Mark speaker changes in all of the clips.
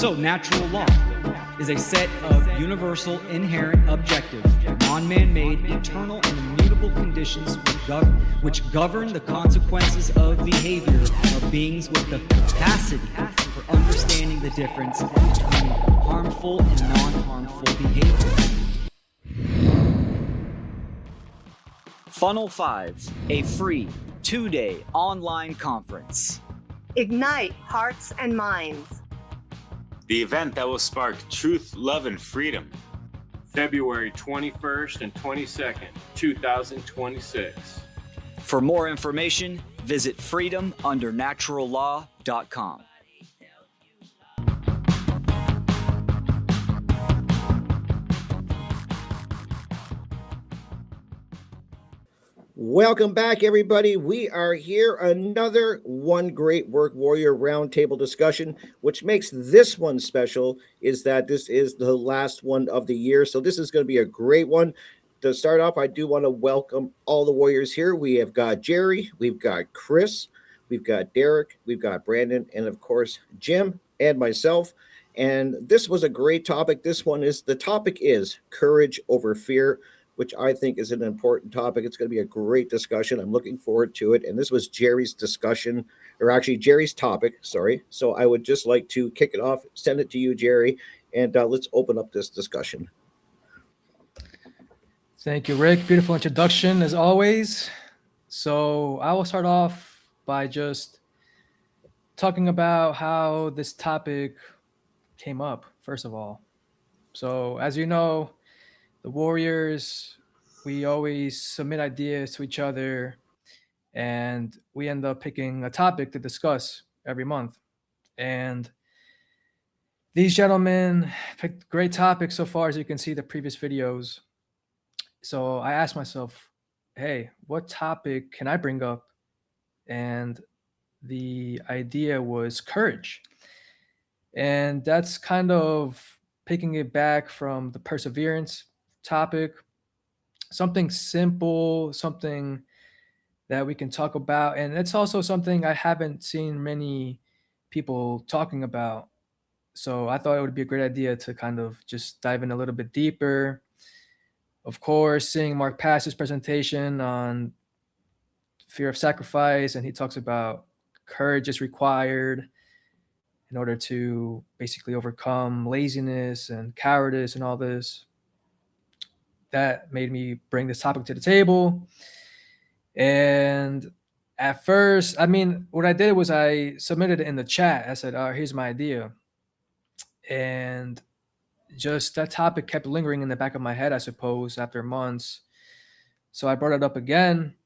Speaker 1: So, natural law is a set of universal, inherent, objective, non-man made, eternal, and immutable conditions which govern the consequences of behavior of beings with the capacity for understanding the difference between harmful and non-harmful behavior.
Speaker 2: Funnel 5, a free 2-day online conference.
Speaker 3: Ignite hearts and minds.
Speaker 4: The event that will spark truth, love, and freedom.
Speaker 5: February 21st and 22nd, 2026.
Speaker 2: For more information, visit freedomundernaturallaw.com.
Speaker 6: Welcome back, everybody. We are here, another One Great Work Warrior roundtable discussion. Which makes this one special is that this is the last one of the year. So this is going to be a great one. To start off, I do want to welcome all the warriors here. We have got Jerry, we've got Chris, we've got Derek, we've got Brandon, and of course, Jim and myself. And this was a great topic. The topic is courage over fear, which I think is an important topic. It's going to be a great discussion. I'm looking forward to it. And this was Jerry's discussion, or actually Jerry's topic, sorry. So I would just like to kick it off, send it to you, Jerry, and let's open up this discussion.
Speaker 7: Thank you, Rick. Beautiful introduction, as always. So I will start off by just talking about how this topic came up, first of all. So as you know, the Warriors, we always submit ideas to each other, and we end up picking a topic to discuss every month. And these gentlemen picked great topics so far, as you can see the previous videos. So I asked myself, hey, what topic can I bring up? And the idea was courage. And that's kind of picking it back from the perseverance topic, something simple, something that we can talk about. And it's also something I haven't seen many people talking about. So I thought it would be a great idea to kind of just dive in a little bit deeper. Of course, seeing Mark Pass's presentation on fear of sacrifice, and he talks about courage is required in order to basically overcome laziness and cowardice and all this. That made me bring this topic to the table. And at first, what I did was I submitted it in the chat. I said, here's my idea. And just that topic kept lingering in the back of my head, I suppose, after months. So I brought it up again.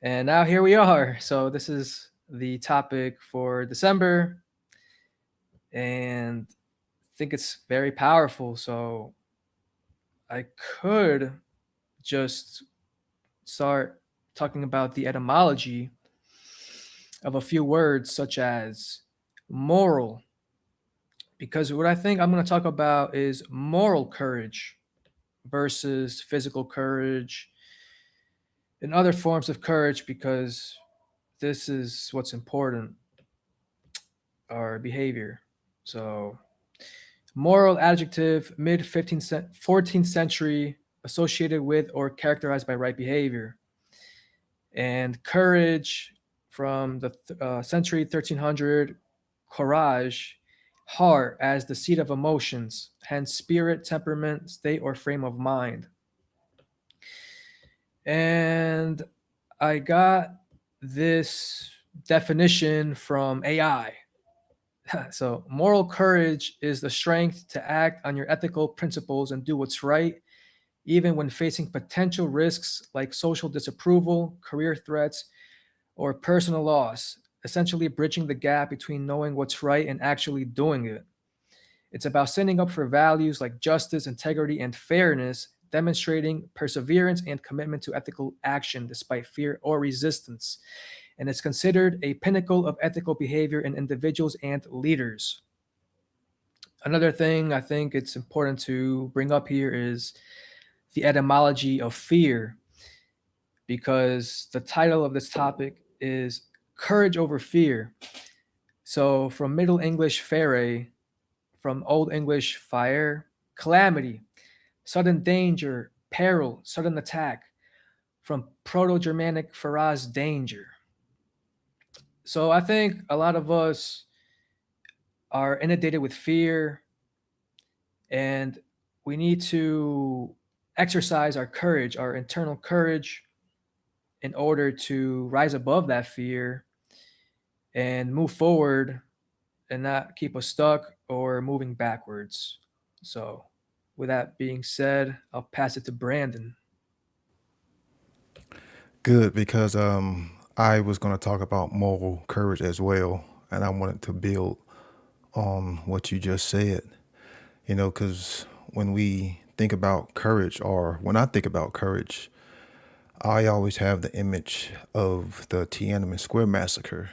Speaker 7: And now here we are. So this is the topic for December. And I think it's very powerful. So I could just start talking about the etymology of a few words such as moral, because what I think I'm going to talk about is moral courage versus physical courage and other forms of courage, because this is what's important, our behavior. So moral adjective, mid-14th century, associated with or characterized by right behavior. And courage from the century 1300, courage, heart as the seat of emotions, hence spirit, temperament, state, or frame of mind. And I got this definition from AI. So moral courage is the strength to act on your ethical principles and do what's right, even when facing potential risks like social disapproval, career threats, or personal loss, essentially bridging the gap between knowing what's right and actually doing it. It's about standing up for values like justice, integrity, and fairness, demonstrating perseverance and commitment to ethical action despite fear or resistance. And it's considered a pinnacle of ethical behavior in individuals and leaders. Another thing I think it's important to bring up here is the etymology of fear, because the title of this topic is Courage Over Fear. So from Middle English fere, from Old English fire, calamity, sudden danger, peril, sudden attack, from Proto Germanic faraz, danger. So I think a lot of us are inundated with fear, and we need to exercise our courage, our internal courage, in order to rise above that fear and move forward and not keep us stuck or moving backwards. So, with that being said, I'll pass it to Brandon.
Speaker 8: Good, because I was going to talk about moral courage as well, and I wanted to build on what you just said. Because when we think about courage, or when I think about courage, I always have the image of the Tiananmen Square massacre,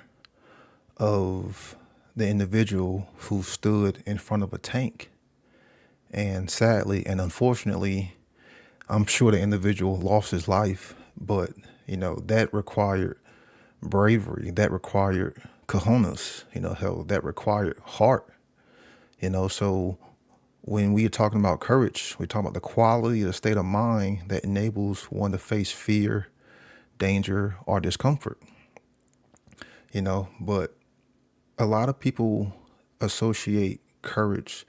Speaker 8: of the individual who stood in front of a tank. And sadly and unfortunately, I'm sure the individual lost his life, but that required bravery, that required cojones, hell, that required heart, so when we are talking about courage, we're talking about the quality, the state of mind that enables one to face fear, danger, or discomfort, but a lot of people associate courage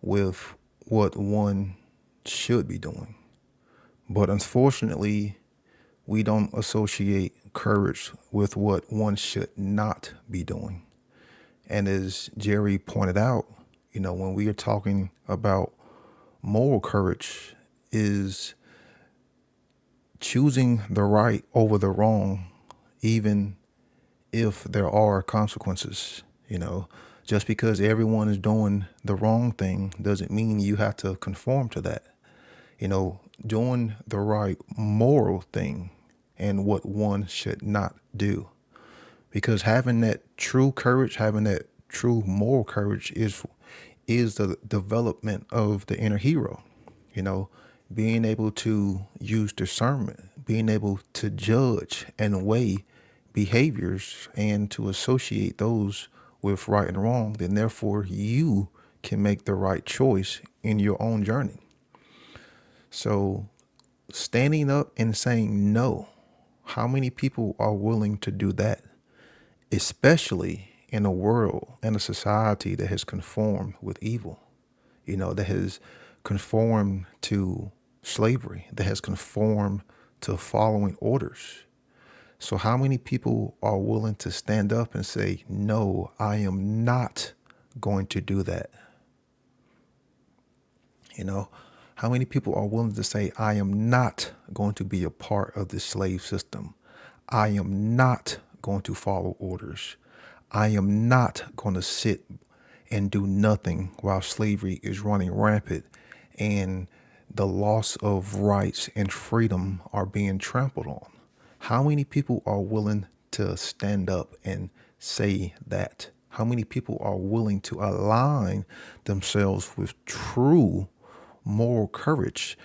Speaker 8: with what one should be doing. But unfortunately, we don't associate courage with what one should not be doing. And as Jerry pointed out, when we are talking about moral courage, is choosing the right over the wrong, even if there are consequences. Just because everyone is doing the wrong thing doesn't mean you have to conform to that. Doing the right moral thing and what one should not do. Because having that true courage, having that true moral courage is the development of the inner hero. Being able to use discernment, being able to judge and weigh behaviors and to associate those with right and wrong, then therefore you can make the right choice in your own journey. So standing up and saying no, how many people are willing to do that? Especially in a world and a society that has conformed with evil, that has conformed to slavery, that has conformed to following orders. So how many people are willing to stand up and say, no, I am not going to do that? How many people are willing to say, I am not going to be a part of the slave system? I am not going to follow orders. I am not going to sit and do nothing while slavery is running rampant and the loss of rights and freedom are being trampled on. How many people are willing to stand up and say that? How many people are willing to align themselves with true moral courage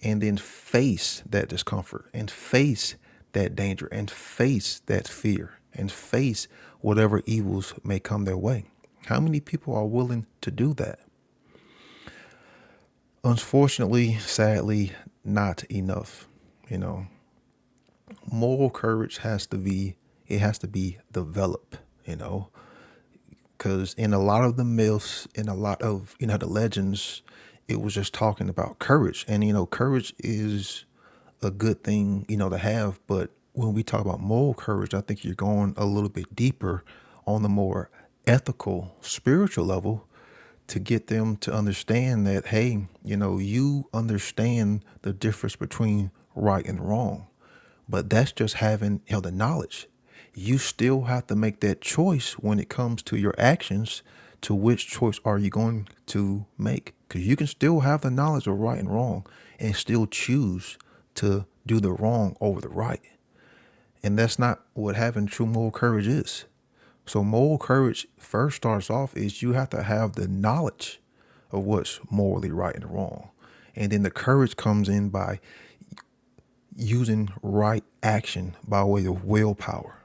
Speaker 8: and then face that discomfort and face that danger and face that fear and face whatever evils may come their way? How many people are willing to do that? Unfortunately, sadly, not enough. Moral courage has to be developed, because in a lot of the myths, in a lot of, the legends, it was just talking about courage. And, courage is a good thing, to have. But when we talk about moral courage, I think you're going a little bit deeper on the more ethical, spiritual level to get them to understand that, hey, you understand the difference between right and wrong. But that's just having the knowledge. You still have to make that choice when it comes to your actions, to which choice are you going to make? Because you can still have the knowledge of right and wrong and still choose to do the wrong over the right. And that's not what having true moral courage is. So moral courage first starts off is you have to have the knowledge of what's morally right and wrong. And then the courage comes in by using right action by way of willpower.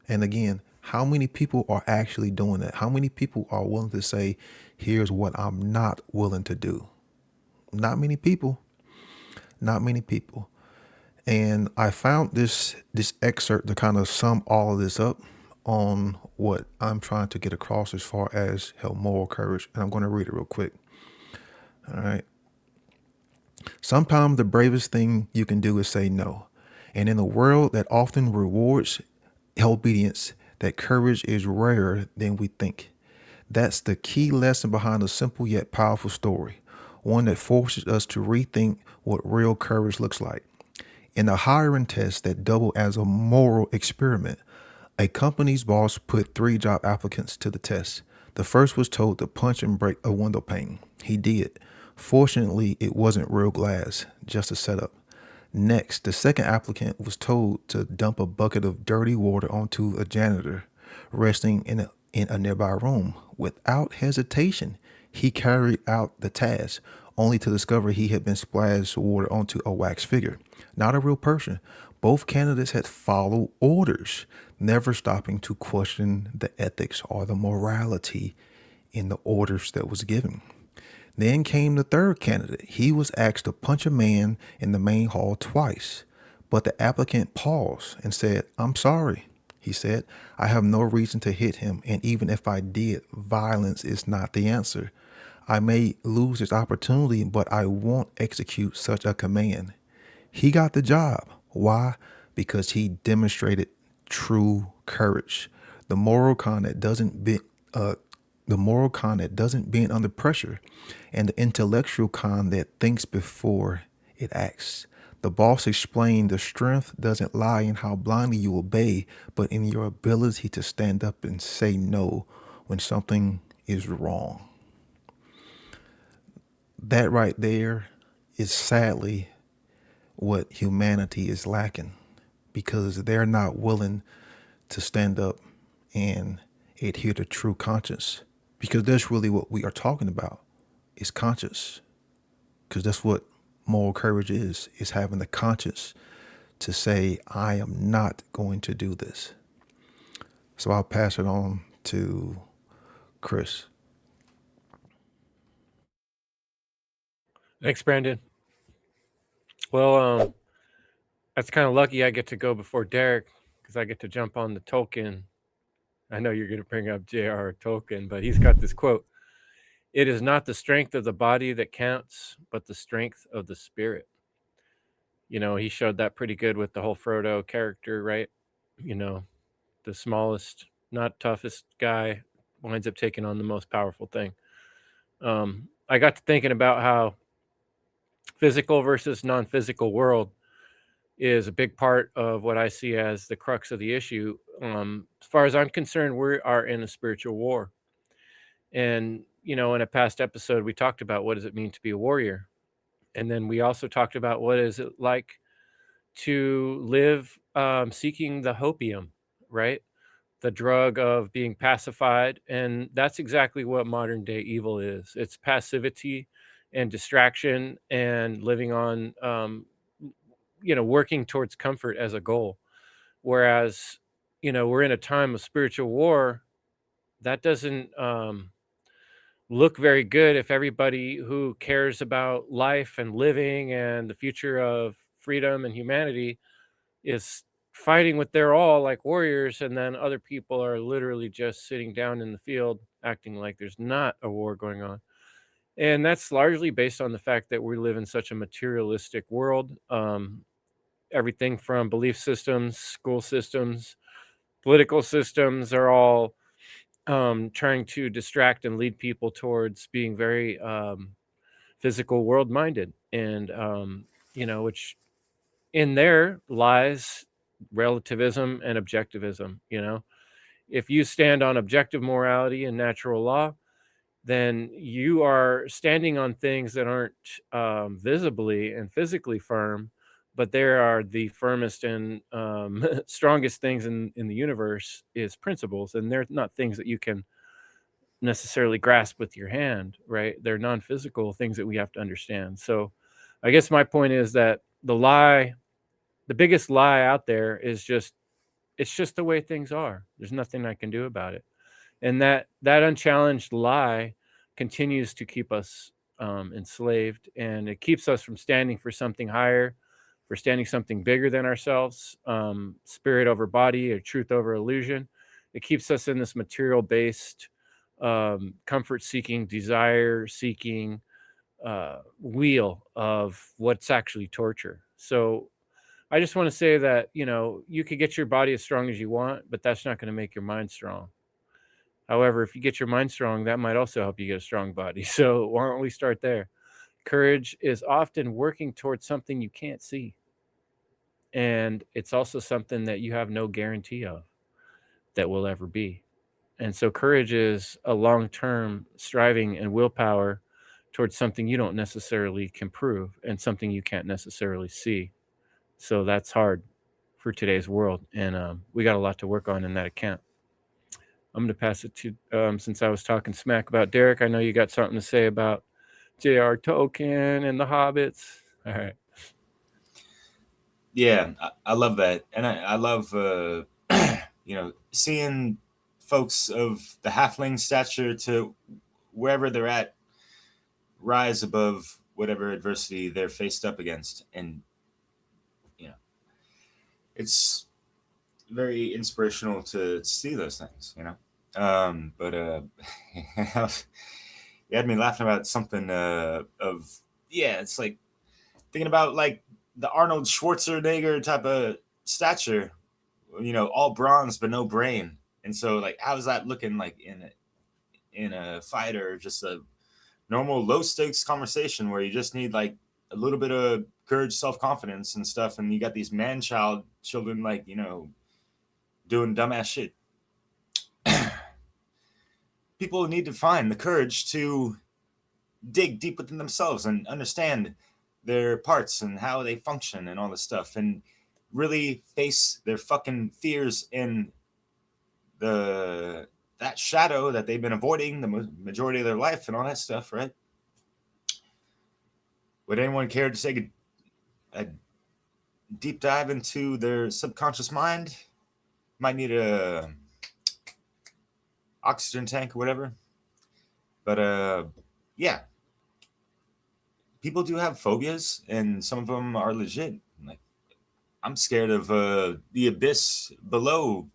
Speaker 8: And again, How many people are actually doing that? How many people are willing to say, here's what I'm not willing to do? Not many people. Not many people. And I found this excerpt to kind of sum all of this up on what I'm trying to get across as far as hell moral courage. And I'm going to read it real quick. All right. Sometimes the bravest thing you can do is say no. And in a world that often rewards obedience, that courage is rarer than we think. That's the key lesson behind a simple yet powerful story, one that forces us to rethink what real courage looks like. In a hiring test that doubled as a moral experiment, a company's boss put 3 job applicants to the test. The first was told to punch and break a window pane. He did. Fortunately, it wasn't real glass, just a setup. Next, the second applicant was told to dump a bucket of dirty water onto a janitor resting in a nearby room. Without hesitation, he carried out the task, only to discover he had been splashed water onto a wax figure, not a real person. Both candidates had followed orders, never stopping to question the ethics or the morality in the orders that was given. Then came the third candidate. He was asked to punch a man in the main hall twice, but the applicant paused and said, "I'm sorry." He said, "I have no reason to hit him, and even if I did, violence is not the answer. I may lose this opportunity, but I won't execute such a command." He got the job. Why? Because he demonstrated true courage. The moral con that doesn't bend under pressure, and the intellectual con that thinks before it acts. The boss explained the strength doesn't lie in how blindly you obey, but in your ability to stand up and say no when something is wrong. That right there is sadly what humanity is lacking, because they're not willing to stand up and adhere to true conscience, because that's really what we are talking about, is conscience, because that's what moral courage is having the conscience to say, I am not going to do this. So I'll pass it on to Chris.
Speaker 5: Thanks, Brandon. Well, that's kind of lucky I get to go before Derek because I get to jump on the Tolkien. I know you're going to bring up J.R. Tolkien, but he's got this quote: "It is not the strength of the body that counts, but the strength of the spirit." You know, he showed that pretty good with the whole Frodo character, right? You know, the smallest, not toughest guy winds up taking on the most powerful thing. I got to thinking about how physical versus non-physical world is a big part of what I see as the crux of the issue. As far as I'm concerned, we are in a spiritual war. And, you know, in a past episode, we talked about what does it mean to be a warrior. And then we also talked about what is it like to live seeking the hopium, right? The drug of being pacified. And that's exactly what modern day evil is. It's passivity and distraction and living on, you know, working towards comfort as a goal. Whereas, you know, we're in a time of spiritual war that doesn't look very good if everybody who cares about life and living and the future of freedom and humanity is fighting with their all like warriors, and then other people are literally just sitting down in the field acting like there's not a war going on. And that's largely based on the fact that we live in such a materialistic world. Everything from belief systems, school systems, political systems are all trying to distract and lead people towards being very physical world minded. And, you know, which in there lies relativism and objectivism. You know, if you stand on objective morality and natural law, then you are standing on things that aren't visibly and physically firm, but there are the firmest and strongest things in the universe is principles, and they're not things that you can necessarily grasp with your hand, right? They're non-physical things that we have to understand. So I guess my point is that the biggest lie out there is just it's just the way things are. There's nothing I can do about it. And that unchallenged lie continues to keep us enslaved, and it keeps us from standing for something higher, for standing something bigger than ourselves, spirit over body or truth over illusion. It keeps us in this material based, comfort seeking, desire seeking wheel of what's actually torture. So I just want to say that, you could get your body as strong as you want, but that's not going to make your mind strong. However, if you get your mind strong, that might also help you get a strong body. So why don't we start there? Courage is often working towards something you can't see. And it's also something that you have no guarantee of that will ever be. And so courage is a long-term striving and willpower towards something you don't necessarily can prove and something you can't necessarily see. So that's hard for today's world. And we got a lot to work on in that account. I'm going to pass it to, since I was talking smack about Derek, I know you got something to say about J.R. Tolkien and the Hobbits. All right.
Speaker 4: Yeah, I love that, and I love seeing folks of the halfling stature to wherever they're at rise above whatever adversity they're faced up against, and it's very inspirational to see those things. But you had me laughing about something it's like thinking about like the Arnold Schwarzenegger type of stature, all bronze but no brain. And so like, how is that looking like in a fight or just a normal low stakes conversation where you just need like a little bit of courage, self-confidence and stuff. And you got these children, like, doing dumbass shit. People need to find the courage to dig deep within themselves and understand their parts and how they function and all this stuff, and really face their fucking fears in that shadow that they've been avoiding the majority of their life and all that stuff, right? Would anyone care to take a deep dive into their subconscious mind? Might need a oxygen tank or whatever. But yeah, people do have phobias, and some of them are legit. Like, I'm scared of the abyss below,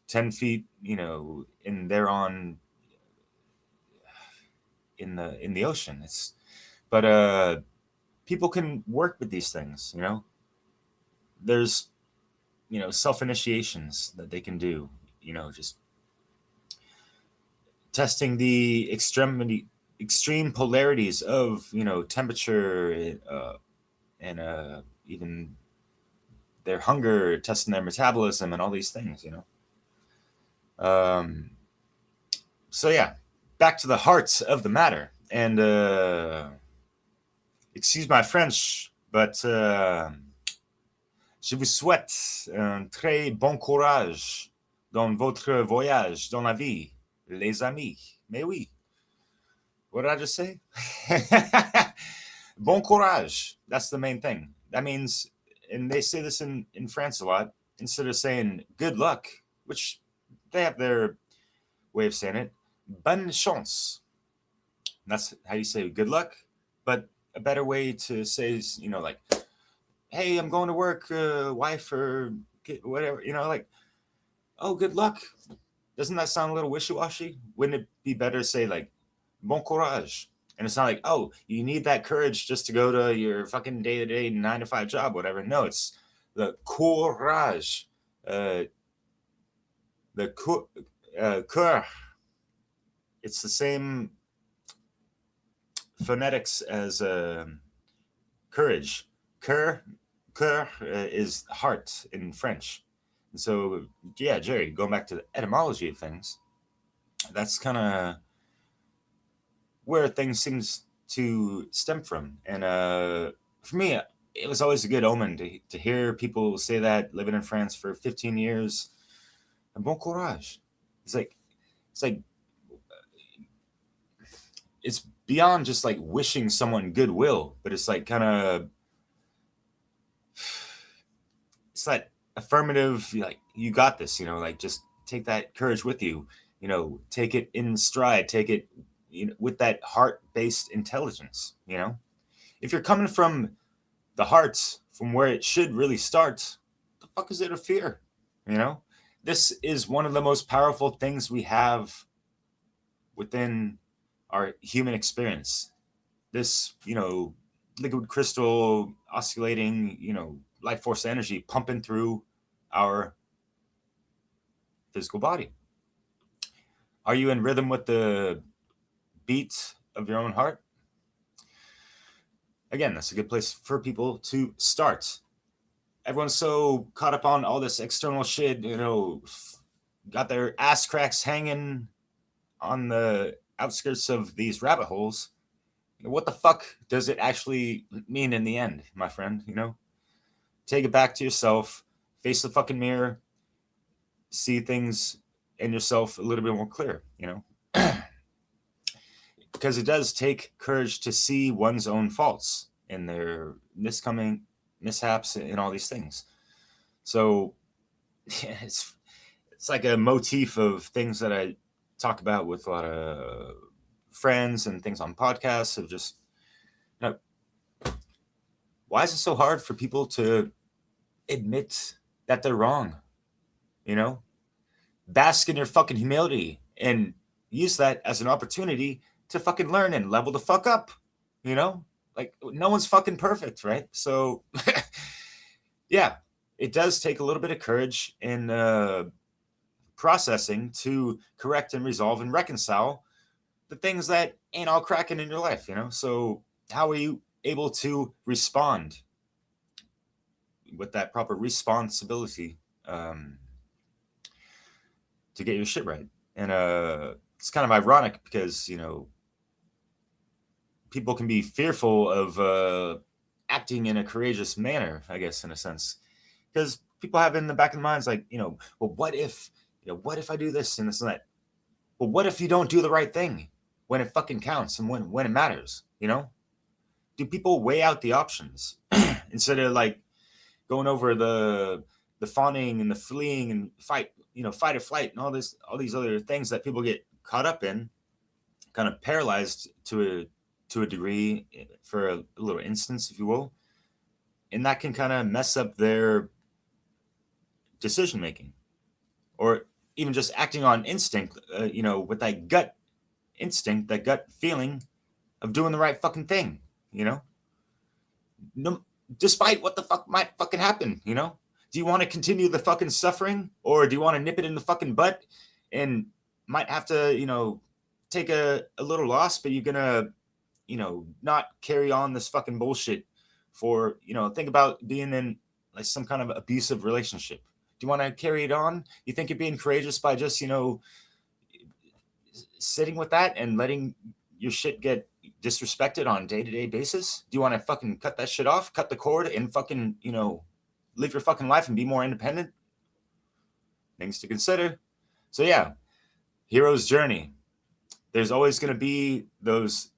Speaker 4: 10 feet, and they're in the ocean. But people can work with these things, There's, self-initiations that they can do, just testing the extreme polarities of, temperature, and even their hunger, testing their metabolism and all these things, So yeah, back to the heart of the matter. And excuse my French, but je vous souhaite un très bon courage dans votre voyage dans la vie, les amis. Mais oui. What did I just say? Bon courage. That's the main thing. That means, and they say this in France a lot, instead of saying good luck, which they have their way of saying it, bonne chance. That's how you say good luck. But a better way to say is, like, hey, I'm going to work, wife, or whatever, like, oh, good luck. Doesn't that sound a little wishy-washy? Wouldn't it be better to say, like, bon courage? And it's not like, oh, you need that courage just to go to your fucking day-to-day 9-to-5 job, whatever. No, it's the courage. The coeur. It's the same phonetics as courage. Coeur is heart in French. And so, yeah, Jerry, going back to the etymology of things, that's kind of where things seems to stem from. And for me, it was always a good omen to hear people say that, living in France for 15 years. Bon courage. It's like it's beyond just like wishing someone goodwill, but it's like kind of, it's that affirmative, like, you got this, like, just take that courage with you, take it in stride, take it, with that heart-based intelligence. If you're coming from the heart, from where it should really start, the fuck is there to fear? This is one of the most powerful things we have within our human experience. This, liquid crystal oscillating, life force energy pumping through our physical body. Are you in rhythm with the beat of your own heart? Again, that's a good place for people to start. Everyone's so caught up on all this external shit, got their ass cracks hanging on the outskirts of these rabbit holes. What the fuck does it actually mean in the end, my friend? Take it back to yourself, face the fucking mirror, see things in yourself a little bit more clear, because it does take courage to see one's own faults and their mishaps and all these things. So it's like a motif of things that I talk about with a lot of friends and things on podcasts of just, why is it so hard for people to admit that they're wrong? Bask in your fucking humility and use that as an opportunity to fucking learn and level the fuck up. Like, no one's fucking perfect, right? So yeah, it does take a little bit of courage in processing to correct and resolve and reconcile the things that ain't all cracking in your life. So how are you able to respond with that proper responsibility to get your shit right? And it's kind of ironic because people can be fearful of acting in a courageous manner, I guess, in a sense, because people have in the back of their minds, like, well, what if I do this and this and that? Well, what if you don't do the right thing when it fucking counts and when it matters? Do people weigh out the options instead of like going over the fawning and the fleeing and fight or flight and all these other things that people get caught up in, kind of paralyzed to a degree for a little instance, if you will, and that can kind of mess up their decision making, or even just acting on instinct, with that gut instinct, that gut feeling of doing the right fucking thing, no, despite what the fuck might fucking happen. Do you want to continue the fucking suffering, or do you want to nip it in the fucking butt and might have to, take a little loss, but you're gonna, not carry on this fucking bullshit for, think about being in like some kind of abusive relationship. Do you want to carry it on? You think you're being courageous by just, sitting with that and letting your shit get disrespected on a day-to-day basis? Do you want to fucking cut that shit off, cut the cord, and fucking, live your fucking life and be more independent? Things to consider. So yeah, hero's journey. There's always going to be those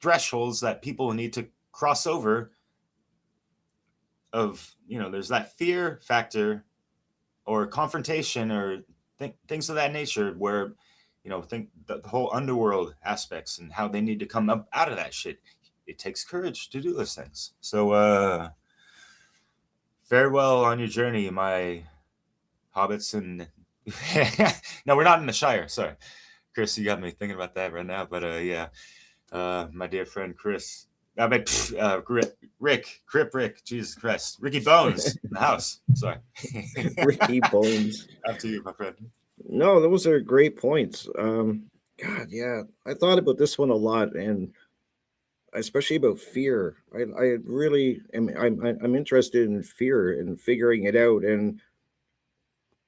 Speaker 4: thresholds that people need to cross over of, there's that fear factor or confrontation or things of that nature where, think the whole underworld aspects and how they need to come up out of that shit. It takes courage to do those things. So farewell on your journey, my hobbits. And no, we're not in the Shire. Sorry, Chris, you got me thinking about that right now. But yeah, my dear friend Chris, Rick, Crypt Rick, Jesus Christ, Ricky Bones in the house. Sorry,
Speaker 6: Ricky Bones.
Speaker 4: After you, my friend.
Speaker 6: No, those are great points. God, yeah, I thought about this one a lot, and especially about fear. I really am. I'm interested in fear and figuring it out, and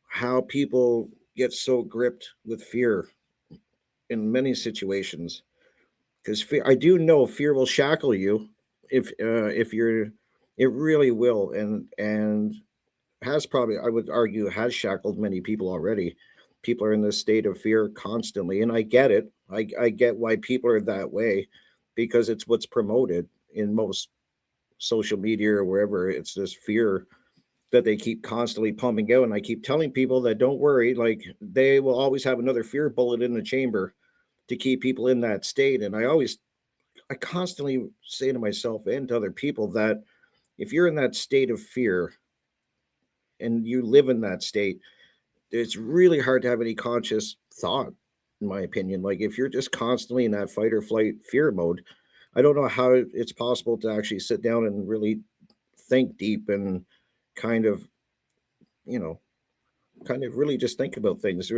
Speaker 6: how people get so gripped with fear in many situations. Because fear, I do know fear will shackle you if you're. It really will, and has probably, I would argue, has shackled many people already. People are in this state of fear constantly, and I get it. I get why people are that way, because it's what's promoted in most social media or wherever. It's this fear that they keep constantly pumping out. And I keep telling people that don't worry, like they will always have another fear bullet in the chamber to keep people in that state. And I constantly say to myself and to other people that if you're in that state of fear and you live in that state, it's really hard to have any conscious thought, in my opinion. Like if you're just constantly in that fight or flight fear mode, I don't know how it's possible to actually sit down and really think deep and kind of, you know, kind of really just think about things.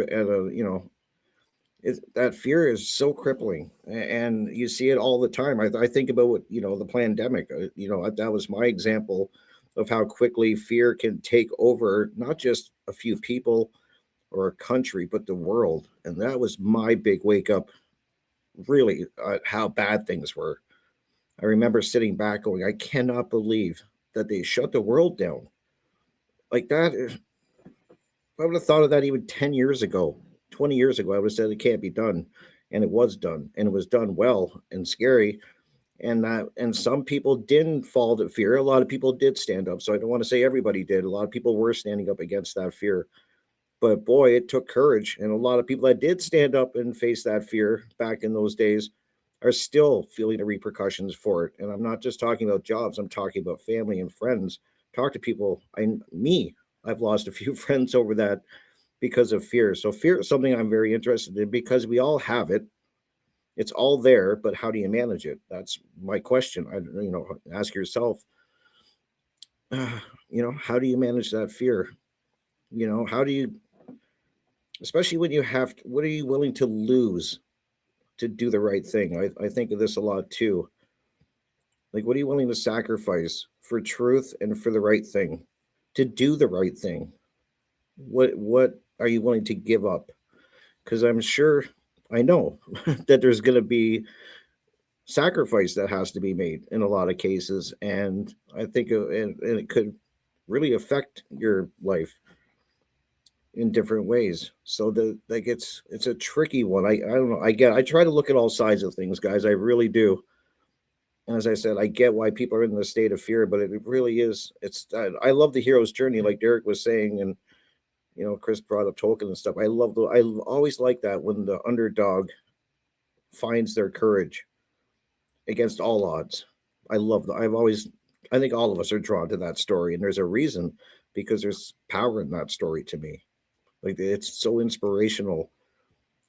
Speaker 6: That fear is so crippling, and you see it all the time. I think about what the pandemic. That was my example of how quickly fear can take over not just a few people or a country, but the world. And that was my big wake up, really, how bad things were. I remember sitting back going, I cannot believe that they shut the world down like that. I would have thought of that even 10 years ago, 20 years ago. I would have said it can't be done. And it was done. And it was done well and scary. And some people didn't fall to fear. A lot of people did stand up. So I don't want to say everybody did. A lot of people were standing up against that fear. But boy, it took courage. And a lot of people that did stand up and face that fear back in those days are still feeling the repercussions for it. And I'm not just talking about jobs, I'm talking about family and friends. Talk to people. I've lost a few friends over that because of fear. So fear is something I'm very interested in because we all have it. It's all there, but how do you manage it? That's my question. Ask yourself, how do you manage that fear? How do you, especially when you have, what are you willing to lose to do the right thing? I think of this a lot too. Like, what are you willing to sacrifice for truth and for the right thing, to do the right thing? What are you willing to give up? Because I know that there's going to be sacrifice that has to be made in a lot of cases, and I think and it could really affect your life in different ways. So it's a tricky one. I don't know. I try to look at all sides of things, guys. I really do. And as I said, I get why people are in the state of fear, but it really is. I love the hero's journey, like Derek was saying, and Chris brought up Tolkien and stuff. I always like that when the underdog finds their courage against all odds. I think all of us are drawn to that story, and there's a reason because there's power in that story to me. Like it's so inspirational.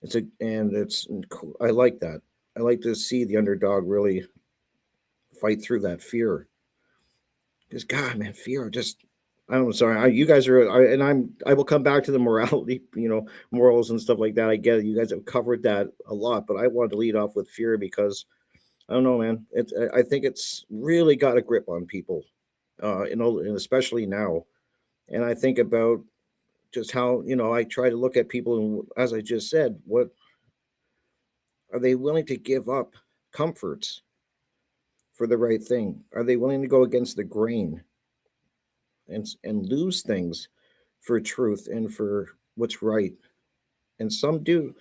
Speaker 6: I like that. I like to see the underdog really fight through that fear. Because God, man, fear just. I'm sorry. You guys are, I will come back to the morality, morals and stuff like that. I get it. You guys have covered that a lot, but I wanted to lead off with fear because I don't know, man. I think it's really got a grip on people, and especially now. And I think about just how I try to look at people, and as I just said, what are they willing to give up comforts for the right thing? Are they willing to go against the grain and lose things for truth and for what's right? And some do.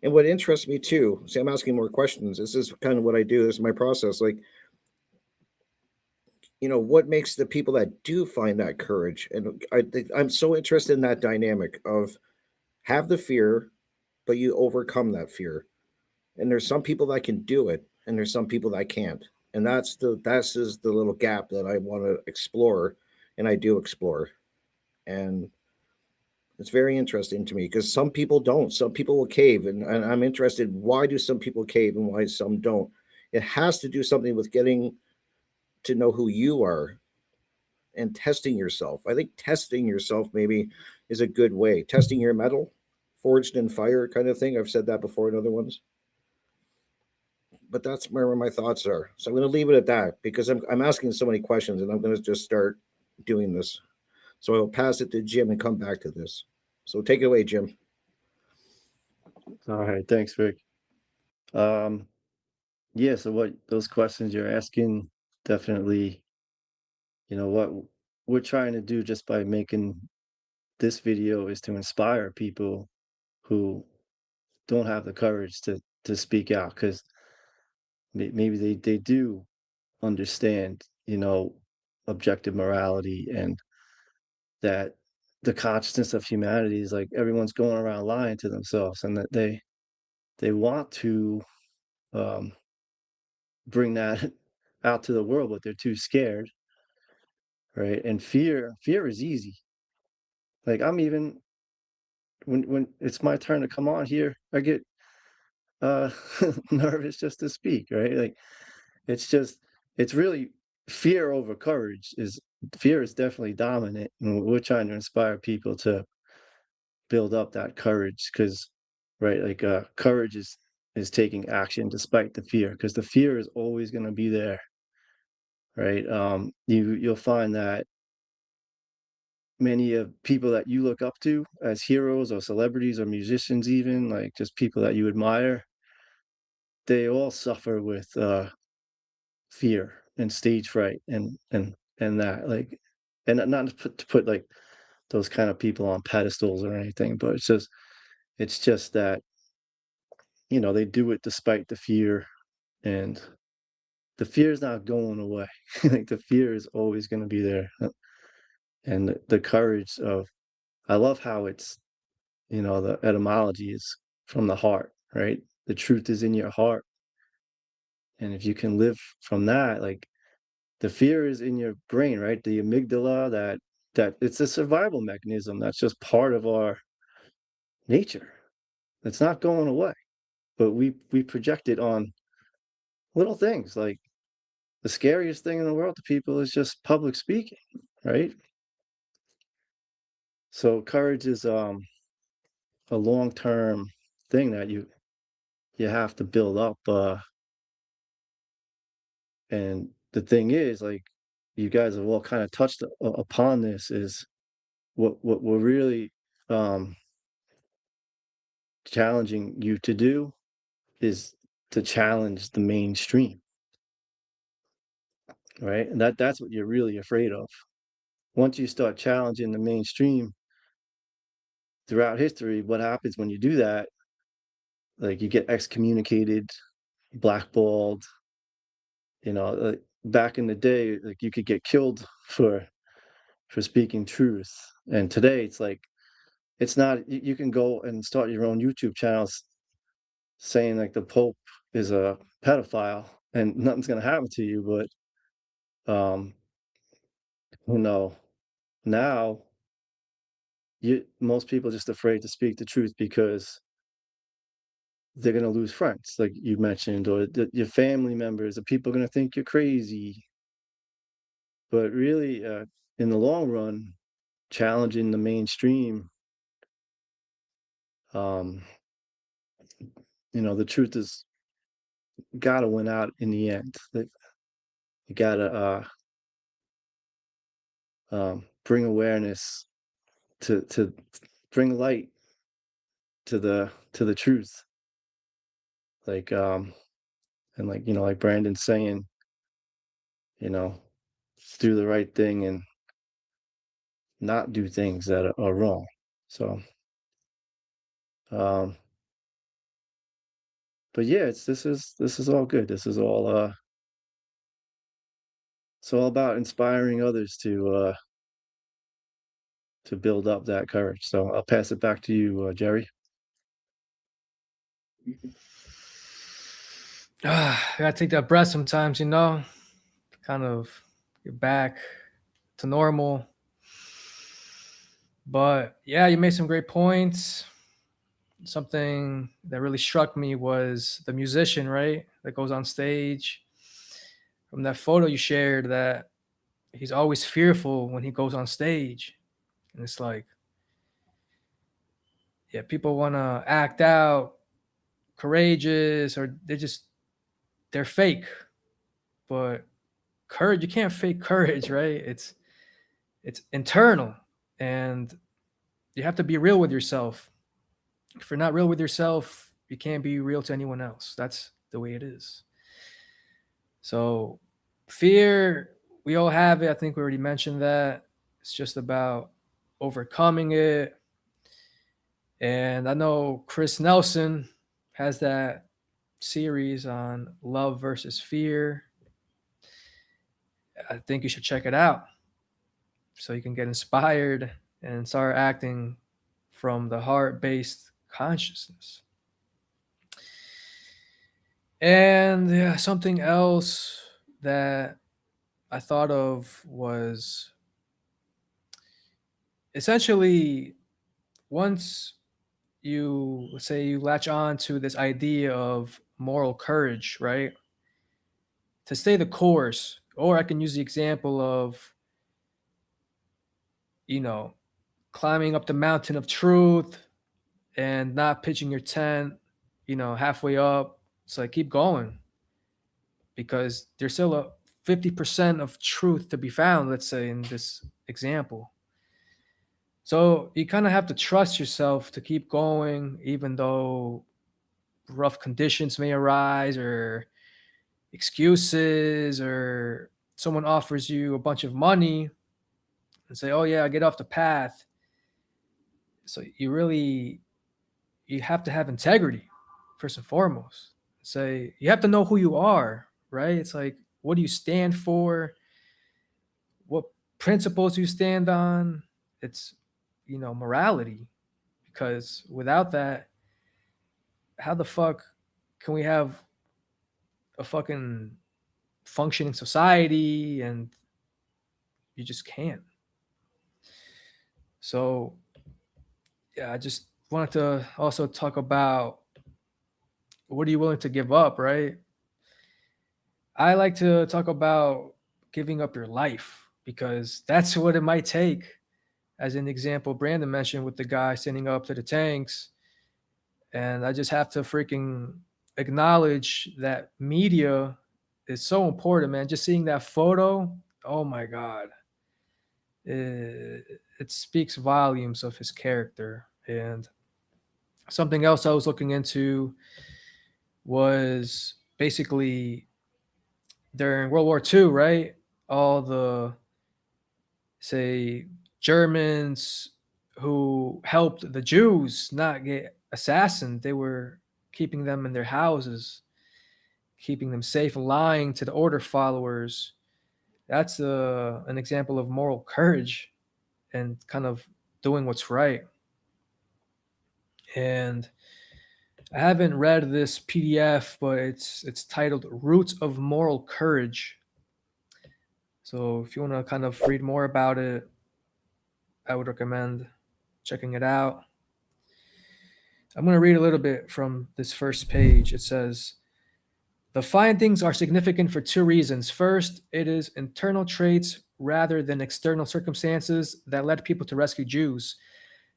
Speaker 6: And what interests me too, see, I'm asking more questions. This is kind of what I do. This is my process. Like, what makes the people that do find that courage? And I'm so interested in that dynamic of have the fear, but you overcome that fear. And there's some people that can do it, and there's some people that can't. And that's the little gap that I want to explore, and I do explore. And it's very interesting to me because some people don't. Some people will cave, and I'm interested. Why do some people cave and why some don't? It has to do something with getting to know who you are and testing yourself. I think testing yourself maybe is a good way. Testing your metal, forged in fire kind of thing. I've said that before in other ones. But that's where my thoughts are. So I'm going to leave it at that because I'm asking so many questions and I'm going to just start doing this. So I'll pass it to Jim and come back to this. So take it away, Jim.
Speaker 9: All right, thanks, Rick. Yeah, so what those questions you're asking definitely, what we're trying to do just by making this video is to inspire people who don't have the courage to speak out because maybe they do understand, objective morality and that the consciousness of humanity is like everyone's going around lying to themselves, and that they want to bring that out to the world, but they're too scared, right? And fear is easy. Like I'm even when it's my turn to come on here, I get uh nervous just to speak, right? Like it's just it's really fear over courage is fear is definitely dominant, and we're trying to inspire people to build up that courage because right, like courage is taking action despite the fear, because the fear is always going to be there, right? You'll find that many of people that you look up to as heroes or celebrities or musicians, even like just people that you admire, they all suffer with fear and stage fright and that, like, and not to put like those kind of people on pedestals or anything, but it's just that they do it despite the fear, and the fear is not going away. Like the fear is always going to be there, and the courage of I love how it's the etymology is from the heart, right? The truth is in your heart, and if you can live from that, like the fear is in your brain, right? The amygdala, that it's a survival mechanism that's just part of our nature. It's not going away, but we project it on little things. Like the scariest thing in the world to people is just public speaking, right? So courage is a long-term thing that you have to build up, and the thing is, like, you guys have all kind of touched upon this, is what we're really um challenging you to do is to challenge the mainstream, right? And that's what you're really afraid of. Once you start challenging the mainstream throughout history, what happens when you do that? Like you get excommunicated, blackballed. Like back in the day, like you could get killed for speaking truth, and today it's like it's not. You can go and start your own YouTube channels saying like the Pope is a pedophile, and nothing's gonna happen to you. But you know, now most people are just afraid to speak the truth because they're gonna lose friends, like you mentioned, or your family members, or people are gonna think you're crazy. But really, in the long run, challenging the mainstream, um, the truth is gotta win out in the end. Like, you gotta bring awareness to bring light to the truth. Like and like like Brandon's saying, you know, do the right thing and not do things that are wrong. So um but yeah, this is all good. This is all it's all about inspiring others to build up that courage. So I'll pass it back to you, Jerry.
Speaker 7: I gotta take that breath sometimes, kind of get back to normal. But yeah, you made some great points. Something that really struck me was the musician, right? That goes on stage. From that photo you shared, that he's always fearful when he goes on stage. And it's like, yeah, people want to act out courageous, or they're fake. But courage, you can't fake courage, right? It's internal, and you have to be real with yourself. If you're not real with yourself, you can't be real to anyone else. That's the way it is. So fear, we all have it. I think we already mentioned that. It's just about overcoming it. And I know Chris Nelson has that series on love versus fear. I think you should check it out. so you can get inspired and start acting from the heart-based consciousness. And yeah, something else that I thought of was essentially once you, let's say, you latch on to this idea of moral courage, right? To stay the course, or I can use the example of, you know, climbing up the mountain of truth and not pitching your tent, halfway up. It's like keep going because there's still a 50% of truth to be found, let's say, in this example. So you kind of have to trust yourself to keep going, even though rough conditions may arise or excuses, or someone offers you a bunch of money and say, oh yeah, get off the path. So you have to have integrity first and foremost. Say you have to know who you are, right? It's like, what do you stand for? What principles you stand on? It's, morality. Because without that, how the fuck can we have a fucking functioning society? And you just can't. So yeah, I just wanted to also talk about what are you willing to give up, right? I like to talk about giving up your life because that's what it might take. As an example, Brandon mentioned with the guy standing up to the tanks. And I just have to freaking acknowledge that media is so important, man. Just seeing that photo, oh my God. It speaks volumes of his character. And something else I was looking into was basically during World War II, right? All the, say, Germans who helped the Jews not get assassinated, they were keeping them in their houses, keeping them safe, lying to the order followers. That's an example of moral courage and kind of doing what's right. And I haven't read this PDF, but it's titled Roots of Moral Courage. So if you want to kind of read more about it, I would recommend checking it out. I'm going to read a little bit from this first page. It says, the findings are significant for two reasons. First, it is internal traits rather than external circumstances that led people to rescue Jews.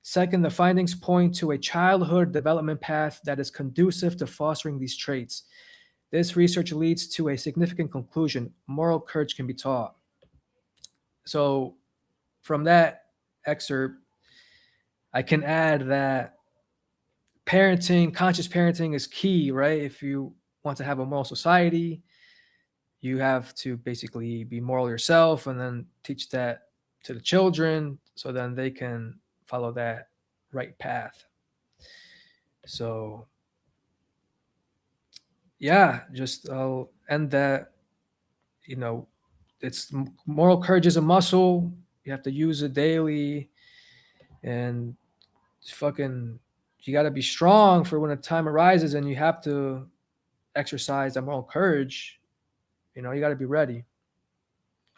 Speaker 7: Second, the findings point to a childhood development path that is conducive to fostering these traits. This research leads to a significant conclusion. Moral courage can be taught. So from that excerpt, I can add that conscious parenting is key, right? If you want to have a moral society, you have to basically be moral yourself and then teach that to the children so then they can follow that right path. So yeah, just I'll end that. It's moral courage is a muscle. You have to use it daily, and you got to be strong for when a time arises and you have to exercise that moral courage. You got to be ready.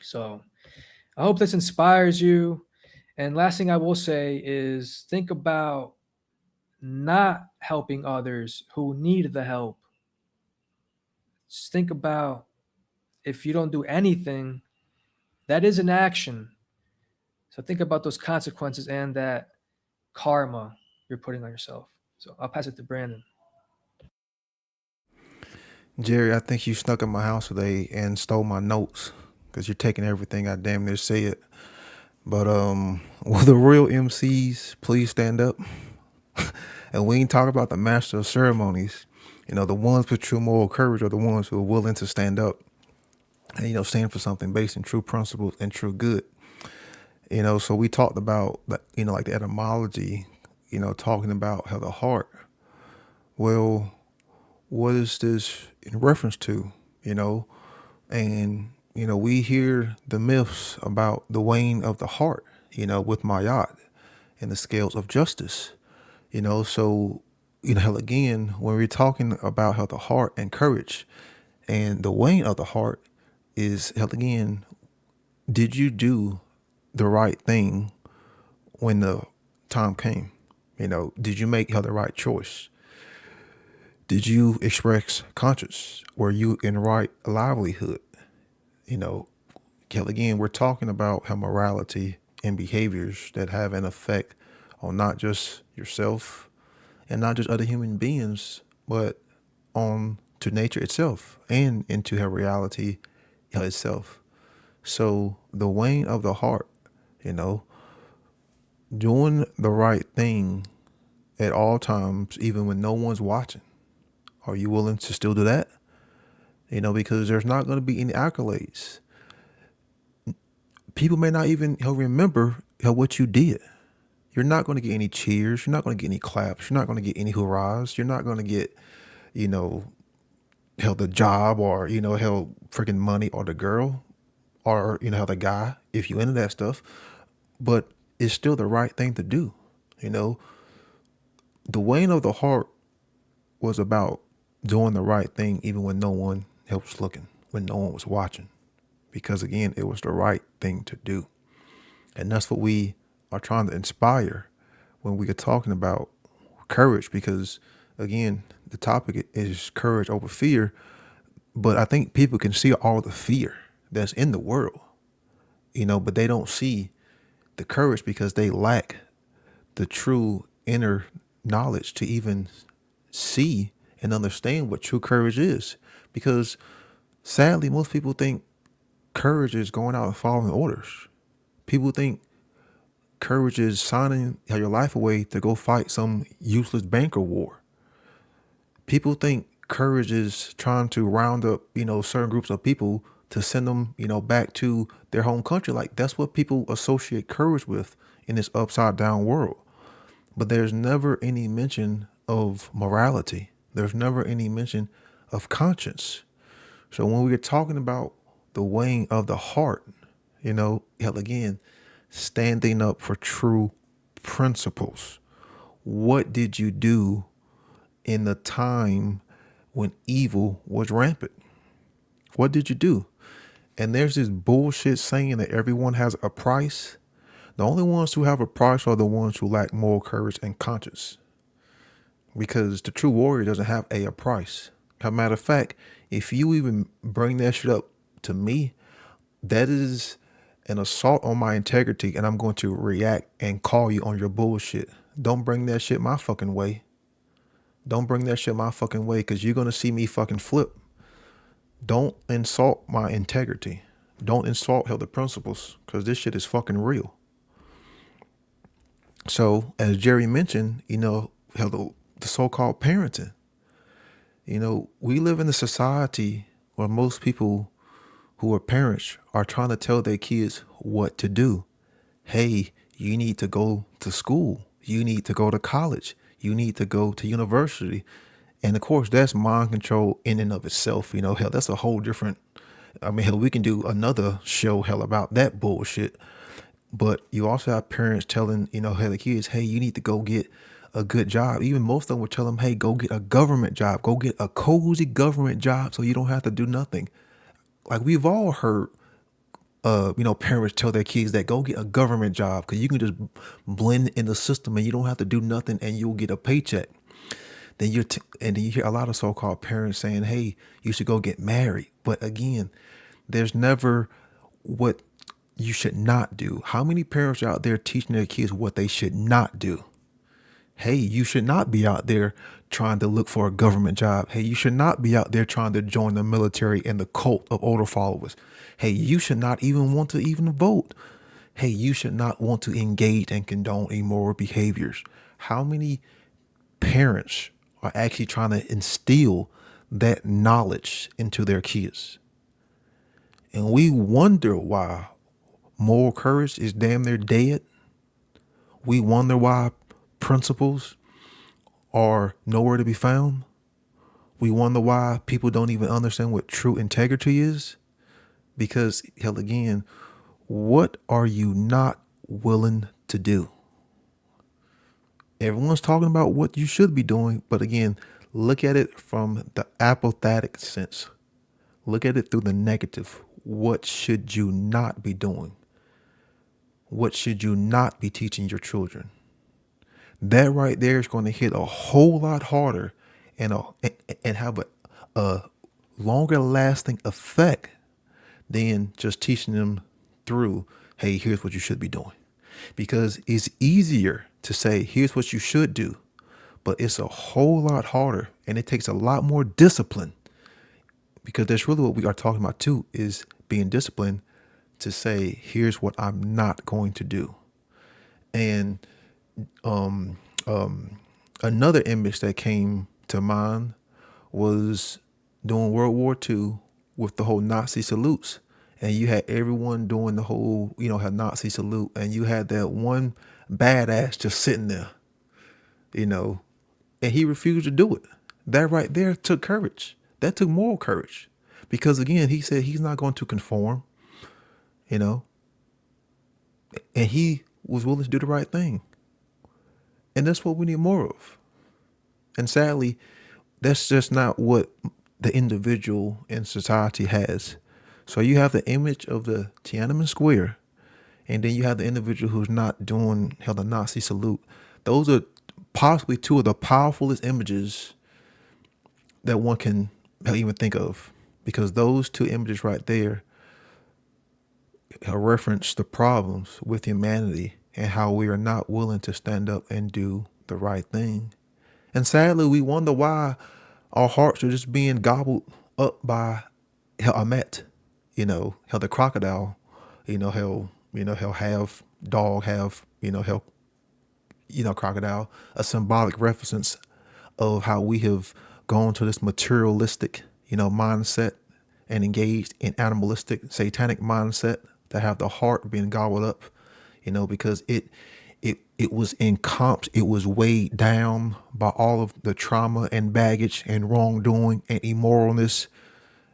Speaker 7: So I hope this inspires you. And last thing I will say is think about not helping others who need the help. Just think about if you don't do anything, that is an action. So think about those consequences and that karma you're putting on yourself. So I'll pass it to Brandon.
Speaker 8: Jerry, I think you snuck in my house today and stole my notes because you're taking everything I damn near said. But will the real MCs please stand up? And we ain't talking about the master of ceremonies. The ones with true moral courage are the ones who are willing to stand up and, stand for something based in true principles and true good. So we talked about, like the etymology, talking about how the heart. Well, what is this in reference to, and we hear the myths about the weighing of the heart, with Mayat and the scales of justice, so, hell, again, when we're talking about how the heart and courage and the weighing of the heart is, hell, again, did you do the right thing when the time came? Did you make, hell, the right choice? Did you express conscience? Were you in right livelihood? Hell, again, we're talking about how morality and behaviors that have an effect on not just yourself and not just other human beings, but on to nature itself and into her reality itself. So the weighing of the heart, you know, doing the right thing at all times, even when no one's watching. Are you willing to still do that? Because there's not going to be any accolades. People may not even remember what you did. You're not going to get any cheers. You're not going to get any claps. You're not going to get any hurrahs. You're not going to get, the job or, freaking money or the girl or, the guy, if you into that stuff. But it's still the right thing to do. The weighing of the heart was about doing the right thing even when no one was looking, when no one was watching. Because again, it was the right thing to do. And that's what we are trying to inspire when we are talking about courage, because again, the topic is courage over fear. But I think people can see all the fear that's in the world, but they don't see the courage because they lack the true inner knowledge to even see and understand what true courage is. Because sadly, most people think courage is going out and following orders. People think courage is signing your life away to go fight some useless banker war. People think courage is trying to round up, certain groups of people to send them, back to their home country. Like that's what people associate courage with in this upside down world. But there's never any mention of morality. There's never any mention of conscience. So when we're talking about the weighing of the heart, hell, again, standing up for true principles. What did you do in the time when evil was rampant? What did you do? And there's this bullshit saying that everyone has a price. The only ones who have a price are the ones who lack moral courage and conscience. Because the true warrior doesn't have a price. As a matter of fact, if you even bring that shit up to me, that is an assault on my integrity, and I'm going to react and call you on your bullshit. Don't bring that shit my fucking way. Don't bring that shit my fucking way, because you're going to see me fucking flip. Don't insult my integrity. Don't insult the principles, because this shit is fucking real. So, as Jerry mentioned, the so-called parenting. We live in a society where most people who are parents are trying to tell their kids what to do. Hey, you need to go to school. You need to go to college. You need to go to university. And of course, that's mind control in and of itself. That's a whole different, we can do another show, about that bullshit. But you also have parents telling, the kids, hey, you need to go get a good job. Even most of them would tell them, hey, go get a government job. Go get a cozy government job so you don't have to do nothing. Like we've all heard, parents tell their kids that go get a government job because you can just blend in the system and you don't have to do nothing and you'll get a paycheck. Then and then you hear a lot of so-called parents saying, hey, you should go get married. But again, there's never what you should not do. How many parents are out there teaching their kids what they should not do? Hey, you should not be out there trying to look for a government job. Hey, you should not be out there trying to join the military and the cult of older followers. Hey, you should not even want to even vote. Hey, you should not want to engage and condone immoral behaviors. How many parents are actually trying to instill that knowledge into their kids? And we wonder why moral courage is damn near dead. We wonder why principles are nowhere to be found. We wonder why people don't even understand what true integrity is. Because hell, again, what are you not willing to do? Everyone's talking about what you should be doing, but again, look at it from the apathetic sense. Look at it through the negative. What should you not be doing? What should you not be teaching your children? That right there is going to hit a whole lot harder and have a longer lasting effect than just teaching them through, hey, here's what you should be doing. Because it's easier to say, here's what you should do, but it's a whole lot harder and it takes a lot more discipline, because that's really what we are talking about too, is being disciplined to say, here's what I'm not going to do. And another image that came to mind was during World War II with the whole Nazi salutes. And you had everyone doing the whole, had Nazi salute. And you had that one badass just sitting there, and he refused to do it. That right there took courage. That took moral courage. Because again, he said he's not going to conform, and he was willing to do the right thing. And that's what we need more of. And sadly, that's just not what the individual in society has. So you have the image of the Tiananmen Square, and then you have the individual who's not doing the Nazi salute. Those are possibly two of the powerfulest images that one can even think of, because those two images right there reference the problems with humanity and how we are not willing to stand up and do the right thing. And sadly, we wonder why our hearts are just being gobbled up by Amet, how the crocodile, he'll have dog, have, crocodile, a symbolic reference of how we have gone to this materialistic, mindset and engaged in animalistic, satanic mindset that have the heart being gobbled up, because it was it was weighed down by all of the trauma and baggage and wrongdoing and immoralness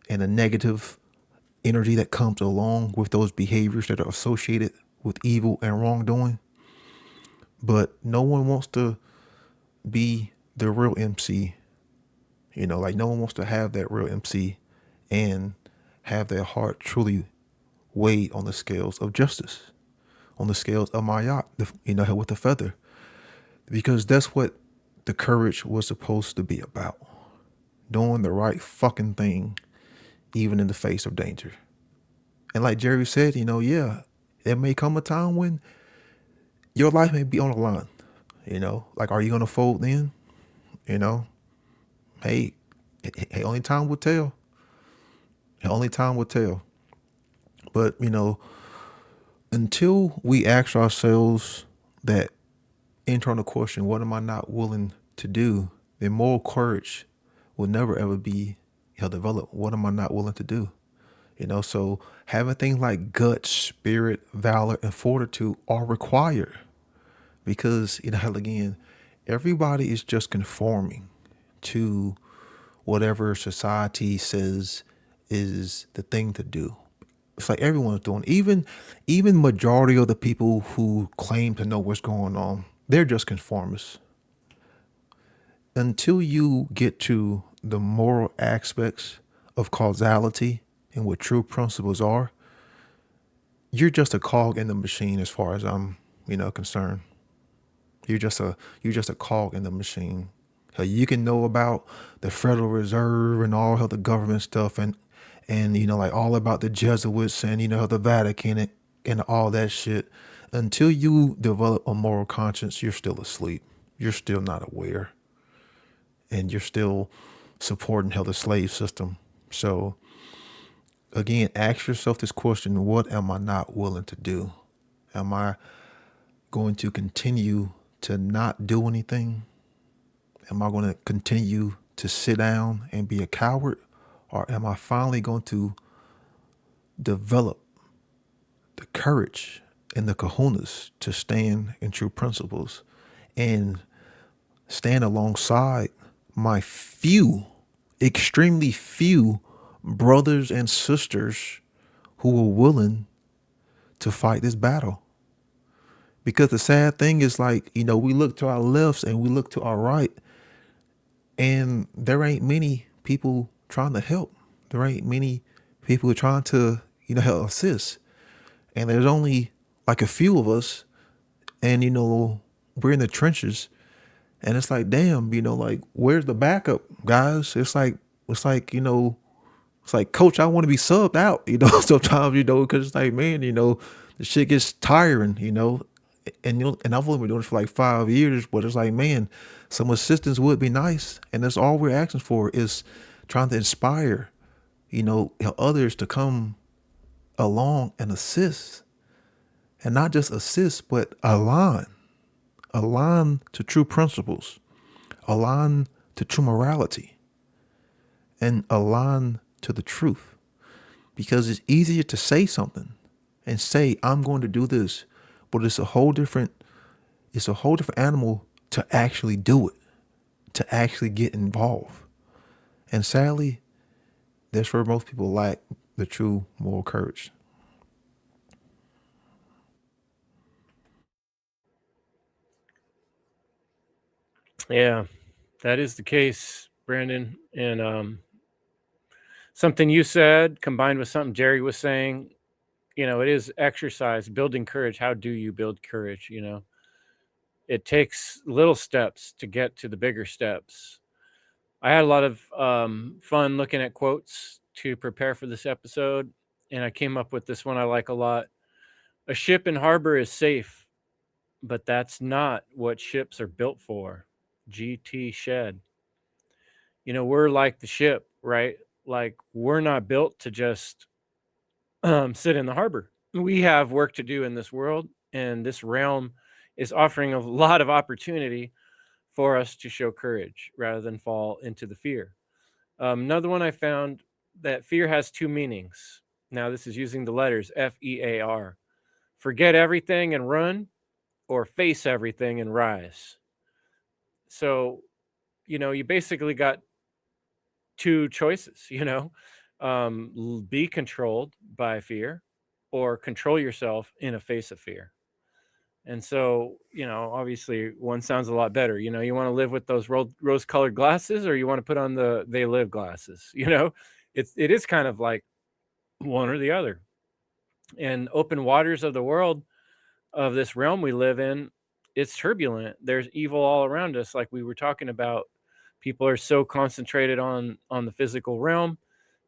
Speaker 8: and the negative energy that comes along with those behaviors that are associated with evil and wrongdoing. But no one wants to be the real MC, like no one wants to have that real MC and have their heart truly weighed on the scales of justice, on the scales of Mayat, with the feather, because that's what the courage was supposed to be about. Doing the right fucking thing, even in the face of danger. And like Jerry said, it may come a time when your life may be on the line, like, are you going to fold then? Hey, only time will tell. Only time will tell. But, until we ask ourselves that internal question, what am I not willing to do? Then moral courage will never ever be developed. What am I not willing to do? So having things like guts, spirit, valor, and fortitude are required, because, again, everybody is just conforming to whatever society says is the thing to do. It's like everyone's doing, even majority of the people who claim to know what's going on, they're just conformists. Until you get to the moral aspects of causality and what true principles are, you're just a cog in the machine as far as I'm, concerned. You're just a cog in the machine. You can know about the Federal Reserve and all of the government stuff and like all about the Jesuits and the Vatican and all that shit. Until you develop a moral conscience, you're still asleep. You're still not aware. And you're still supporting the slave system. So again, ask yourself this question: what am I not willing to do? Am I going to continue to not do anything? Am I going to continue to sit down and be a coward? Or am I finally going to develop the courage and the kahunas to stand in true principles and stand alongside my few, extremely few brothers and sisters who are willing to fight this battle. Because the sad thing is, like, you know, we look to our lefts and we look to our right, and there ain't many people trying to help. There ain't many people trying to, you know, help assist. And there's only like a few of us, and, you know, we're in the trenches. And it's like, damn, you know, like, where's the backup, guys? It's like, you know, it's like, coach, I want to be subbed out, you know, sometimes, you know, because it's like, man, you know, the shit gets tiring, you know, and you know, and I've only been doing it for like 5 years, but it's like, man, some assistance would be nice, and that's all we're asking for is trying to inspire, you know, others to come along and assist, and not just assist, but align to true principles, align to true morality, and align to the truth. Because it's easier to say something and say, I'm going to do this, but it's a whole different animal to actually do it, to actually get involved. And sadly, that's where most people lack the true moral courage.
Speaker 5: Yeah, that is the case, Brandon. And something you said combined with something Jerry was saying, you know, it is exercise, building courage. How do you build courage? You know, it takes little steps to get to the bigger steps. I had a lot of fun looking at quotes to prepare for this episode, and I came up with this one I like a lot. A ship in harbor is safe, but that's not what ships are built for. GT Shed. You know, we're like the ship, right? Like, we're not built to just sit in the harbor. We have work to do in this world, and this realm is offering a lot of opportunity for us to show courage rather than fall into the fear. Another one I found, that fear has two meanings. Now, this is using the letters FEAR. Forget everything and run, or face everything and rise. So, you know, you basically got two choices, you know, be controlled by fear or control yourself in a face of fear. And so, you know, obviously one sounds a lot better. You know, you want to live with those rose colored glasses, or you want to put on the they live glasses, you know, it is kind of like one or the other. And open waters of the world, of this realm we live in, it's turbulent. There's evil all around us, like we were talking about. People are so concentrated on the physical realm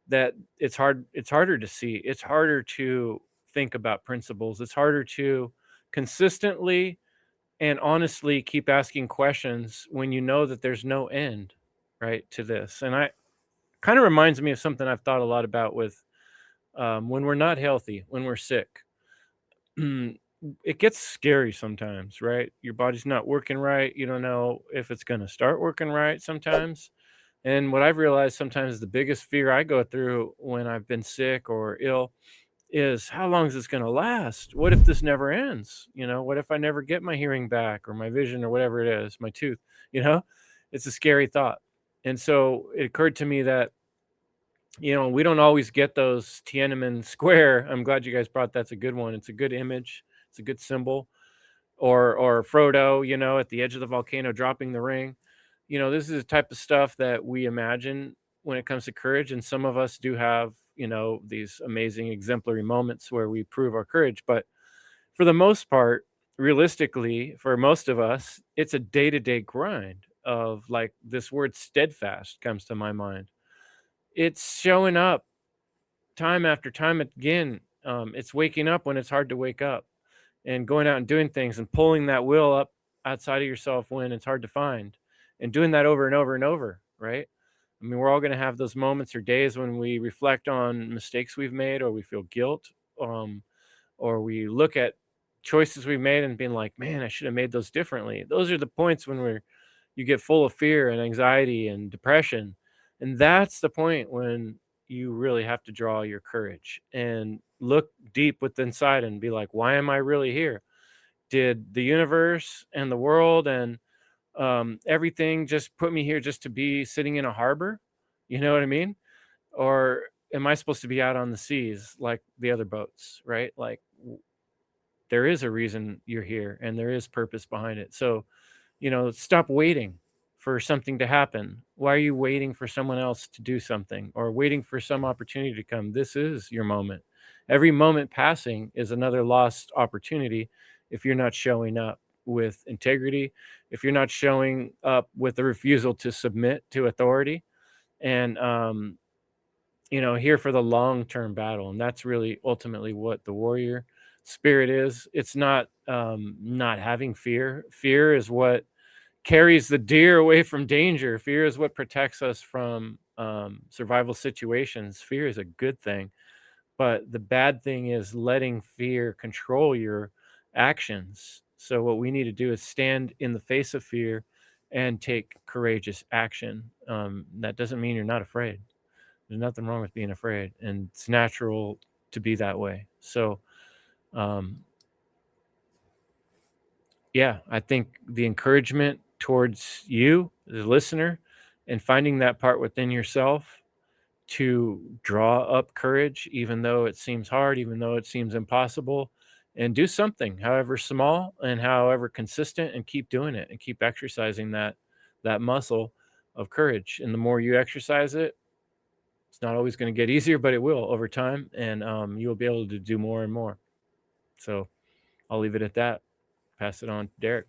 Speaker 5: that it's harder to see. It's harder to think about principles. It's harder to consistently and honestly keep asking questions when you know that there's no end, right, to this. And I kind of reminds me of something I've thought a lot about with when we're not healthy, when we're sick. It gets scary sometimes, right? Your body's not working right. You don't know if it's going to start working right sometimes. And what I've realized sometimes, the biggest fear I go through when I've been sick or ill is, how long is this going to last? What if this never ends? You know, what if I never get my hearing back or my vision or whatever it is, my tooth? You know, it's a scary thought. And so it occurred to me that, you know, we don't always get those Tiananmen Square. I'm glad you guys brought that's a good one. It's a good image. It's a good symbol. Or Frodo, you know, at the edge of the volcano dropping the ring. You know, this is the type of stuff that we imagine when it comes to courage. And some of us do have, you know, these amazing exemplary moments where we prove our courage. But for the most part, realistically, for most of us, it's a day-to-day grind of, like, this word steadfast comes to my mind. It's showing up time after time again. It's waking up when it's hard to wake up, and going out and doing things and pulling that will up outside of yourself when it's hard to find, and doing that over and over and over, right? I mean, we're all going to have those moments or days when we reflect on mistakes we've made, or we feel guilt, um, or we look at choices we've made and being like, man, I should have made those differently. Those are the points when you get full of fear and anxiety and depression. And that's the point when you really have to draw your courage and look deep within inside and be like, why am I really here? Did the universe and the world and everything just put me here just to be sitting in a harbor? You know what I mean? Or am I supposed to be out on the seas like the other boats, right? Like there is a reason you're here and there is purpose behind it. So, stop waiting for something to happen. Why are you waiting for someone else to do something or waiting for some opportunity to come? This is your moment. Every moment passing is another lost opportunity if you're not showing up with integrity, if you're not showing up with a refusal to submit to authority, and here for the long-term battle. And that's really ultimately what the warrior spirit is. It's not having fear. Fear is what carries the deer away from danger. Fear is what protects us from survival situations. Fear is a good thing, but the bad thing is letting fear control your actions. So what we need to do is stand in the face of fear and take courageous action. That doesn't mean you're not afraid. There's nothing wrong with being afraid, and it's natural to be that way. So, um, yeah, I think the encouragement towards you, the listener, and finding that part within yourself to draw up courage, even though it seems hard, even though it seems impossible, and do something, however small and however consistent, and keep doing it and keep exercising that muscle of courage. And the more you exercise it, it's not always going to get easier, but it will over time, and you'll be able to do more and more. So I'll leave it at that. Pass it on to Derek.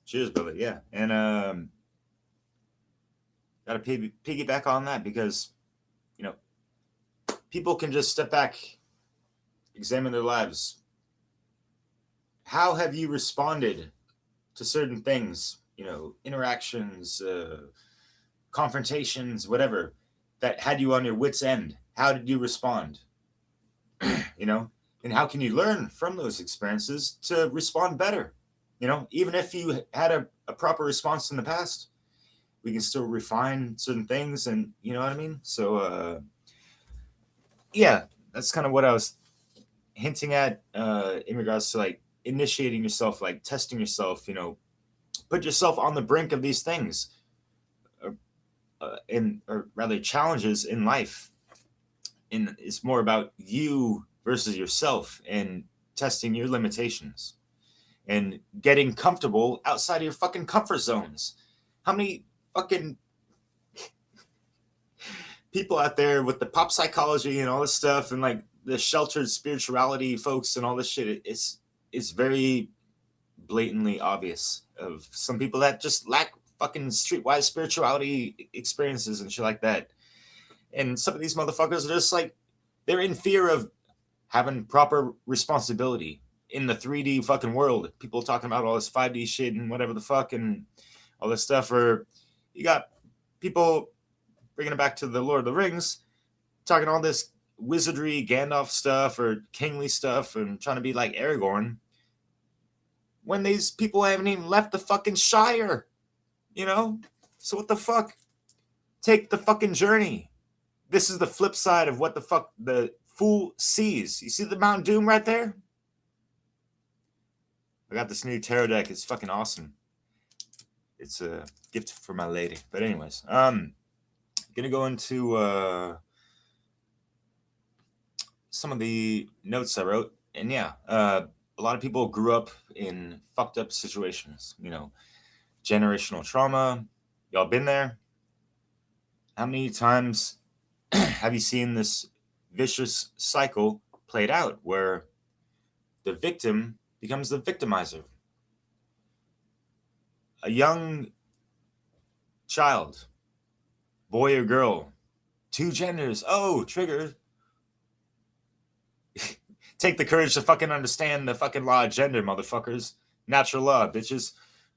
Speaker 4: Cheers, brother. Yeah, and got to piggyback on that because people can just step back, examine their lives. How have you responded to certain things? Interactions, confrontations, whatever, that had you on your wit's end. How did you respond? And how can you learn from those experiences to respond better? Even if you had a proper response in the past, we can still refine certain things, and you know what I mean? So, yeah, that's kind of what I was hinting at in regards to like initiating yourself, like testing yourself, put yourself on the brink of these things, or rather challenges in life. And it's more about you versus yourself and testing your limitations and getting comfortable outside of your fucking comfort zones. How many fucking people out there with the pop psychology and all this stuff and like the sheltered spirituality folks and all this shit, it's very blatantly obvious of some people that just lack fucking streetwise spirituality experiences and shit like that. And some of these motherfuckers are just like, they're in fear of having proper responsibility in the 3D fucking world. People talking about all this 5D shit and whatever the fuck and all this stuff. Or you got people bringing it back to the Lord of the Rings, talking all this wizardry, Gandalf stuff or kingly stuff and trying to be like Aragorn, when these people haven't even left the fucking Shire, So what the fuck? Take the fucking journey. This is the flip side of what the fuck the fool sees. You see the Mount Doom right there? I got this new tarot deck. It's fucking awesome. It's a gift for my lady. But anyways, gonna go into some of the notes I wrote. And yeah, a lot of people grew up in fucked up situations, generational trauma. Y'all been there? How many times have you seen this vicious cycle played out where the victim becomes the victimizer? A young child, boy or girl, two genders. Oh, trigger. Take the courage to fucking understand the fucking law of gender, motherfuckers. Natural law, bitches.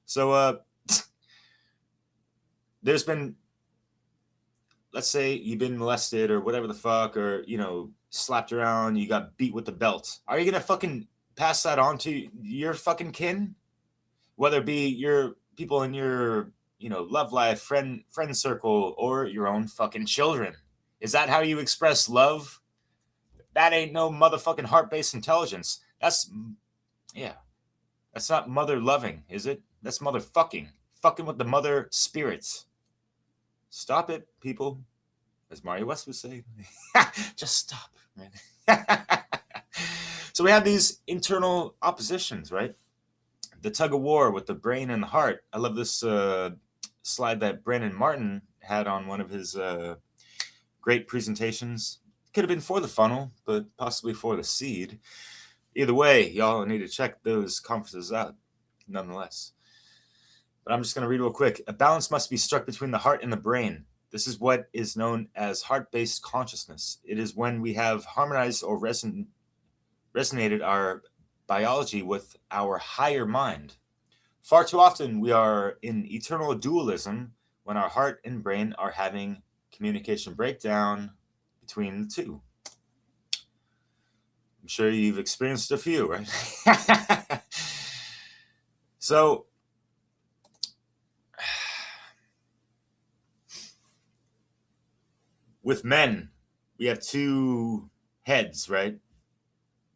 Speaker 4: So, there's been, let's say you've been molested or whatever the fuck, or, slapped around, you got beat with the belt. Are you going to fucking pass that on to your fucking kin? Whether it be your people in your, love life, friend circle, or your own fucking children. Is that how you express love? That ain't no motherfucking heart-based intelligence. That's not mother loving, is it? That's motherfucking. Fucking with the mother spirits. Stop it, people. as Mario West would say. Just stop, right? So we have these internal oppositions, right? The tug of war with the brain and the heart. I love this slide that Brandon Martin had on one of his great presentations. Could have been for the funnel, but possibly for the seed. Either way, y'all need to check those conferences out, nonetheless. But I'm just going to read real quick. A balance must be struck between the heart and the brain. This is what is known as heart-based consciousness. It is when we have harmonized or resonated our biology with our higher mind. Far too often, we are in eternal dualism when our heart and brain are having communication breakdown between the two. I'm sure you've experienced a few, right? So, with men, we have two heads, right?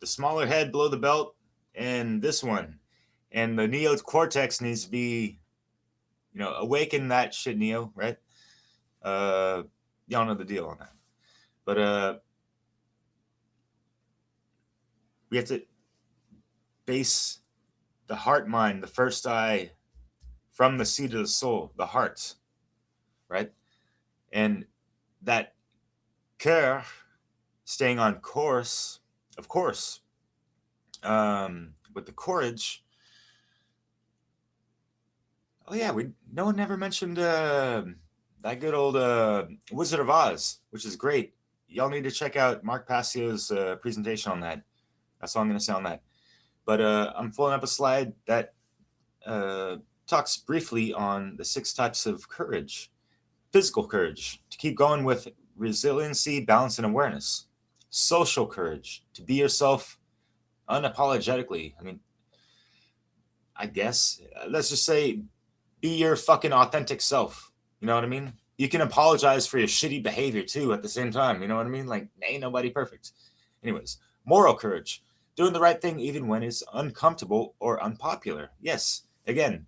Speaker 4: The smaller head below the belt and this one. And the neocortex needs to be, awaken that shit, Neo, right? Y'all know the deal on that. But we have to base the heart mind, the first eye, from the seat of the soul, the heart, right? And that cœur, staying on course, of course, with the courage. Oh yeah, no one ever mentioned that good old Wizard of Oz, which is great. Y'all need to check out Mark Passio's presentation on that. That's all I'm going to say on that. But I'm pulling up a slide that talks briefly on the 6 types of courage. Physical courage, to keep going with resiliency, balance, and awareness. Social courage, to be yourself unapologetically. I mean, I guess, let's just say, be your fucking authentic self. You know what I mean? You can apologize for your shitty behavior too at the same time. You know what I mean? Like, ain't nobody perfect. Anyways, moral courage, doing the right thing even when it's uncomfortable or unpopular. Yes, again,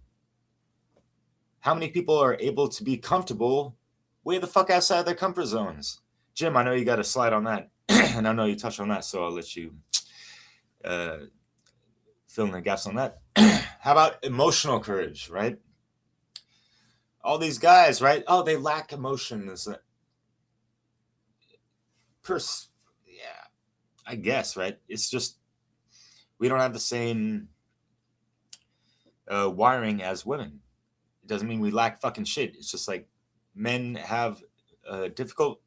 Speaker 4: how many people are able to be comfortable way the fuck outside their comfort zones? Jim, I know you got a slide on that, and I know you touched on that, so I'll let you fill in the gaps on that. How about emotional courage, right? All these guys, right? Oh, they lack emotion. Yeah, I guess, right? It's just we don't have the same wiring as women. It doesn't mean we lack fucking shit. It's just like men have a difficult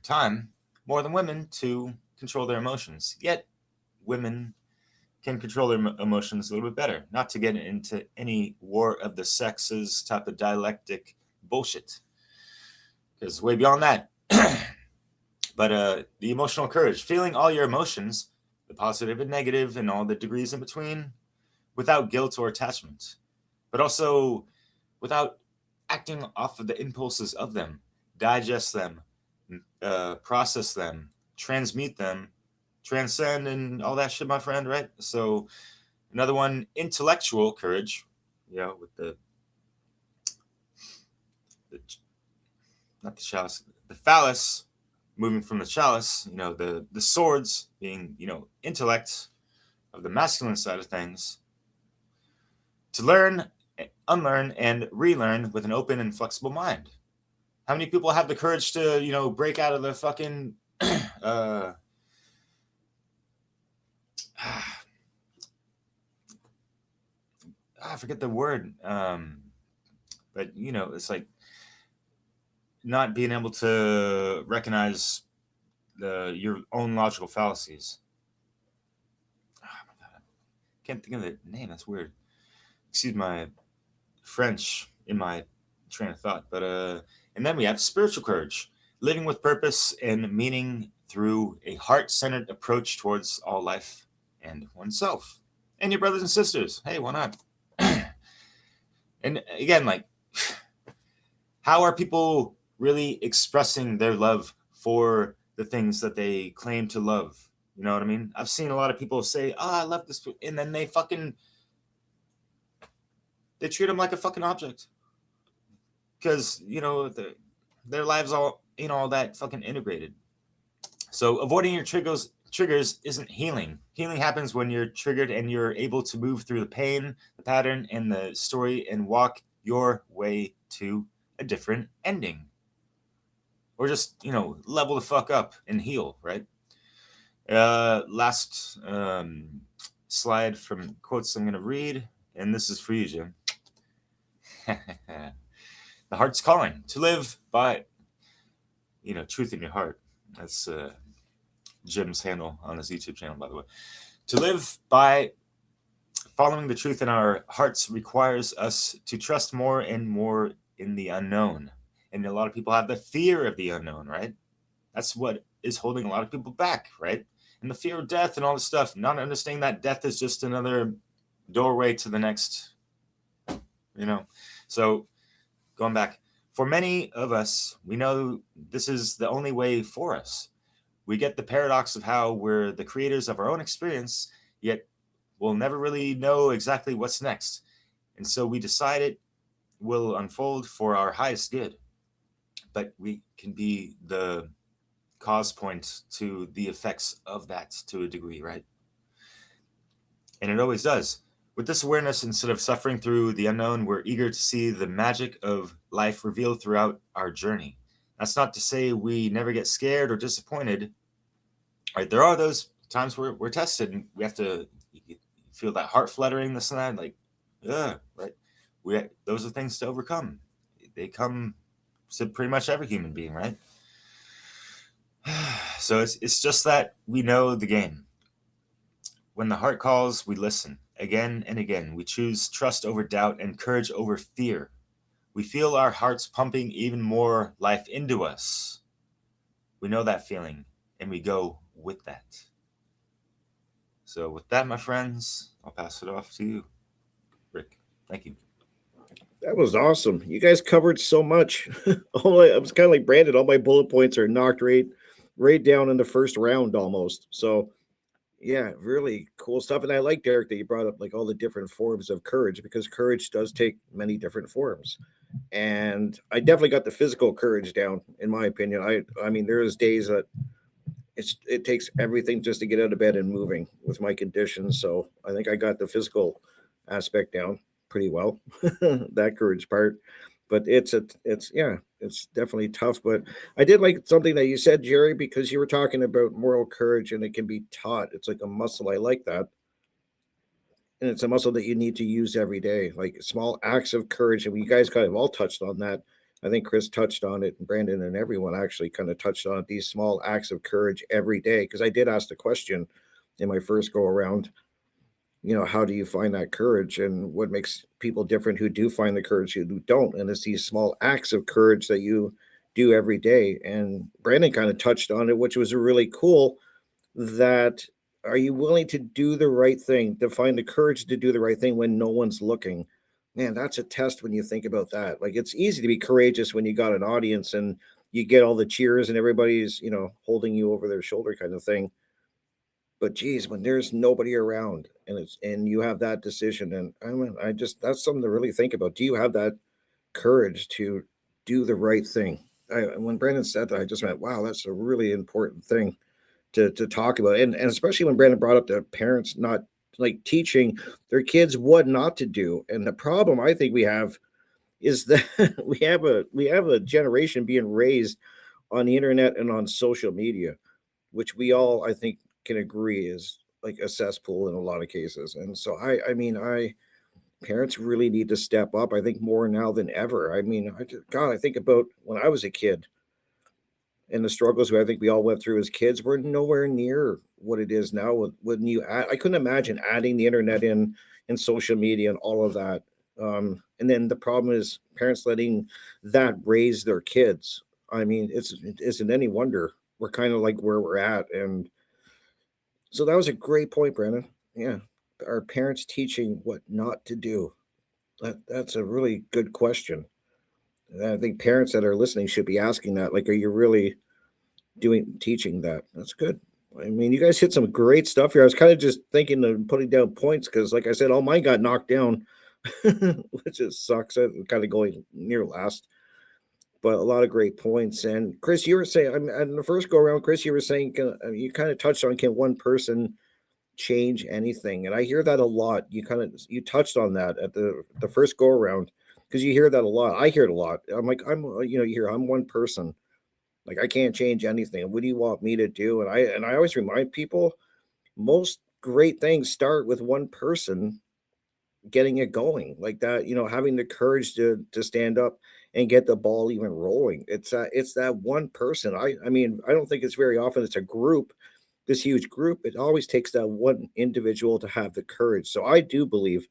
Speaker 4: time more than women to control their emotions. Yet women can control their emotions a little bit better. Not to get into any war of the sexes type of dialectic bullshit, because way beyond that. But the emotional courage, feeling all your emotions, the positive and negative and all the degrees in between, without guilt or attachment, but also without acting off of the impulses of them. Digest them, process them, transmute them, transcend, and all that shit, my friend, right? So another one, intellectual courage, with the not the chalice, the phallus, moving from the chalice, the swords being, intellect of the masculine side of things, to learn, unlearn, and relearn with an open and flexible mind. How many people have the courage to, break out of the fucking I forget the word, but it's like not being able to recognize your own logical fallacies. Oh my god, I can't think of the name. That's weird. Excuse my French in my train of thought. But and then we have spiritual courage, living with purpose and meaning through a heart-centered approach towards all life and oneself and your brothers and sisters. Hey, why not? And again, like, how are people really expressing their love for the things that they claim to love? You know what I mean? I've seen a lot of people say, "Oh, I love this," and then they treat them like a fucking object, because their lives all all that fucking integrated. So avoiding your triggers isn't healing. Healing happens when you're triggered and you're able to move through the pain, the pattern, and the story and walk your way to a different ending. Or just, level the fuck up and heal, right? Last slide from quotes I'm going to read, and this is for you, Jim. The heart's calling to live by, truth in your heart. That's Jim's handle on his YouTube channel, by the way. To live by following the truth in our hearts requires us to trust more and more in the unknown. And a lot of people have the fear of the unknown, right? That's what is holding a lot of people back, right? And the fear of death and all this stuff, not understanding that death is just another doorway to the next, So going back, for many of us, we know this is the only way for us. We get the paradox of how we're the creators of our own experience, yet we'll never really know exactly what's next. And so we decide it will unfold for our highest good. But we can be the cause point to the effects of that to a degree, right? And it always does. With this awareness, instead of suffering through the unknown, we're eager to see the magic of life revealed throughout our journey. That's not to say we never get scared or disappointed. Right? There are those times where we're tested and we have to feel that heart fluttering, this and that, like, right? Those are things to overcome. They come to pretty much every human being, right? So it's just that we know the game. When the heart calls, we listen. Again and again, we choose trust over doubt and courage over fear. We feel our hearts pumping even more life into us. We know that feeling, and we go with that. So with that, my friends, I'll pass it off to you, Rick. Thank you.
Speaker 6: That was awesome. You guys covered so much. I was kind of like Brandon. All my bullet points are knocked right down in the first round almost. So yeah, really cool stuff. And I like, Derek, that you brought up like all the different forms of courage, because courage does take many different forms. And I definitely got the physical courage down, in my opinion. I mean, there's days that it takes everything just to get out of bed and moving with my conditions. So I think I got the physical aspect down pretty well, that courage part. But it's definitely tough. But I did like something that you said, Jerry, because you were talking about moral courage and it can be taught. It's like a muscle. I like that. And it's a muscle that you need to use every day, like small acts of courage. And we guys kind of all touched on that. I think Chris touched on it, and Brandon and everyone actually kind of touched on it, these small acts of courage every day. Because I did ask the question in my first go around, how do you find that courage, and what makes people different who do find the courage, who don't? And it's these small acts of courage that you do every day. And Brandon kind of touched on it, which was really cool. That are you willing to do the right thing, to find the courage to do the right thing when no one's looking? Man, that's a test when you think about that. Like, it's easy to be courageous when you got an audience and you get all the cheers and everybody's, holding you over their shoulder kind of thing. But geez, when there's nobody around and you have that decision, and that's something to really think about. Do you have that courage to do the right thing? When Brandon said that, I just went, wow, that's a really important thing to talk about. And especially when Brandon brought up the parents not like teaching their kids what not to do. And the problem I think we have is that we have a generation being raised on the internet and on social media, which we all, I think, can agree is like a cesspool in a lot of cases. And so parents really need to step up. I think more now than ever. I mean, I think about when I was a kid and the struggles I think we all went through as kids were nowhere near what it is now. When I couldn't imagine adding the internet in and social media and all of that. And then the problem is parents letting that raise their kids. I mean, it isn't any wonder we're kind of like where we're at. And so that was a great point, Brandon. Yeah. Are parents teaching what not to do? That's a really good question. And I think parents that are listening should be asking that. Like, are you really teaching that? That's good. I mean, you guys hit some great stuff here. I was kind of just thinking of putting down points because, like I said, all mine got knocked down, which just sucks. I'm kind of going near last. but a lot of great points. And Chris, you were saying, I mean, in the first go around, Chris, you were saying, you kind of touched on, can one person change anything? And I hear that a lot. You touched on that at the first go around, because you hear that a lot. I hear it a lot. I'm like, you hear, I'm one person. Like, I can't change anything. What do you want me to do? And I always remind people, most great things start with one person getting it going like that, having the courage to stand up and get the ball even rolling. It's that one person. I mean, I don't think it's very often it's a group, this huge group. It always takes that one individual to have the courage. So I do believe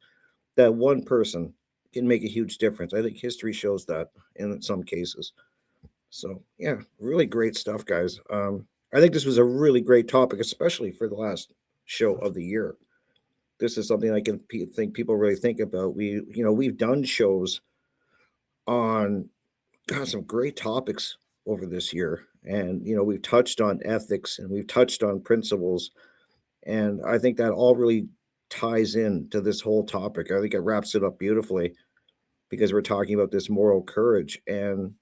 Speaker 6: that one person can make a huge difference. I think history shows that in some cases. So yeah, really great stuff, guys. I think this was a really great topic, especially for the last show of the year. This is something I can think people really think about. We've done shows on some great topics over this year, and we've touched on ethics and we've touched on principles, and I think that all really ties in to this whole topic. I think it wraps it up beautifully because we're talking about this moral courage. And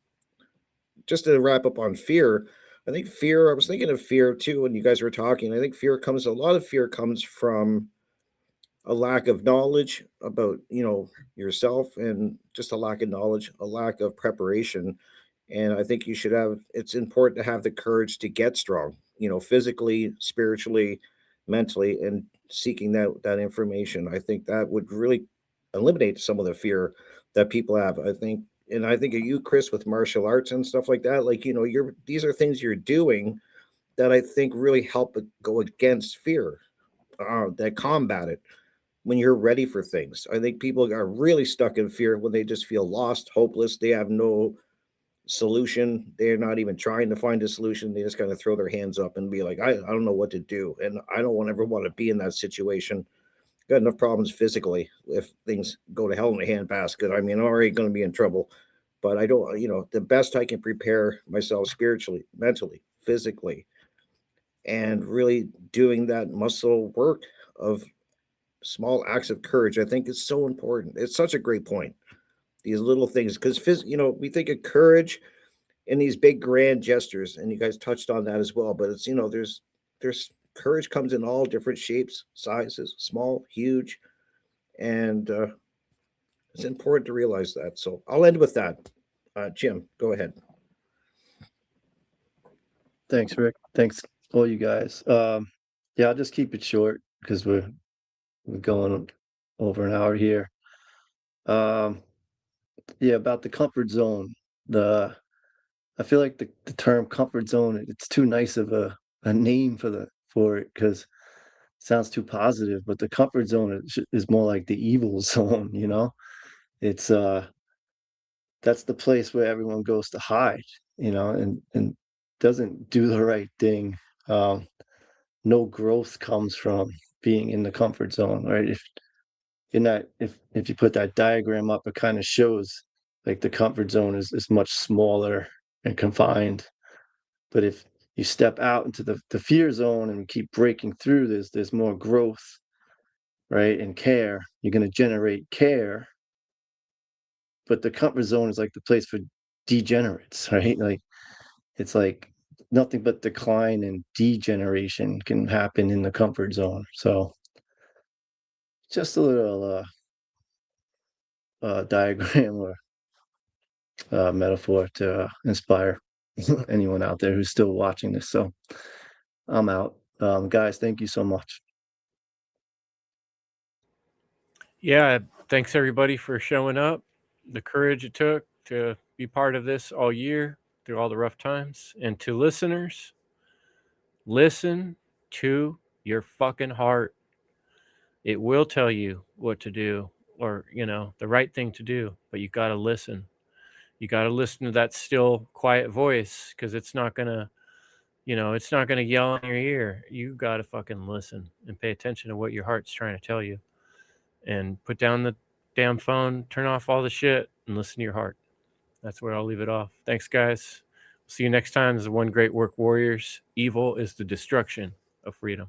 Speaker 6: just to wrap up on fear, I think fear. I was thinking of fear too when you guys were talking. I think a lot of fear comes from a lack of knowledge about yourself, and just a lack of knowledge, a lack of preparation. And I think it's important to have the courage to get strong, physically, spiritually, mentally, and seeking that information. I think that would really eliminate some of the fear that people have. I think of you, Chris, with martial arts and stuff like that. Like, these are things you're doing that I think really help go against fear, that combat it when you're ready for things. I think people are really stuck in fear when they just feel lost, hopeless. They have no solution. They're not even trying to find a solution. They just kind of throw their hands up and be like, I don't know what to do. And I don't ever want to be in that situation. Got enough problems physically if things go to hell in a handbasket. I mean, I'm already going to be in trouble. But I don't, the best I can prepare myself spiritually, mentally, physically, and really doing that muscle work of small acts of courage, I think is so important. It's such a great point. These little things, because we think of courage in these big grand gestures, and you guys touched on that as well. But it's there's courage comes in all different shapes, sizes, small, huge, and it's important to realize that. So I'll end with that. Jim, go ahead.
Speaker 9: Thanks, Rick. Thanks, all you guys. Yeah, I'll just keep it short because we're going over an hour here. Yeah, about the comfort zone. I feel like the term comfort zone, it's too nice of a name for it because it sounds too positive. But the comfort zone is more like the evil zone. It's that's the place where everyone goes to hide. And doesn't do the right thing. No growth comes from being in the comfort zone, right? If you put that diagram up, it kind of shows like the comfort zone is much smaller and confined. But if you step out into the fear zone and keep breaking through, there's more growth, right? And care. You're going to generate care. But the comfort zone is like the place for degenerates, right? Like it's like nothing but decline and degeneration can happen in the comfort zone. So just a little diagram or metaphor to inspire anyone out there who's still watching this. So I'm out. Guys, thank you so much.
Speaker 5: Yeah, thanks everybody for showing up, the courage it took to be part of this all year through all the rough times. And to listeners, listen to your fucking heart. It will tell you what to do, or the right thing to do, but you got to listen. You got to listen to that still quiet voice, because it's not going to yell in your ear. You got to fucking listen and pay attention to what your heart's trying to tell you, and put down the damn phone, turn off all the shit, and listen to your heart. That's where I'll leave it off. Thanks, guys. See you next time. This is One Great Work Warriors. Evil is the destruction of freedom.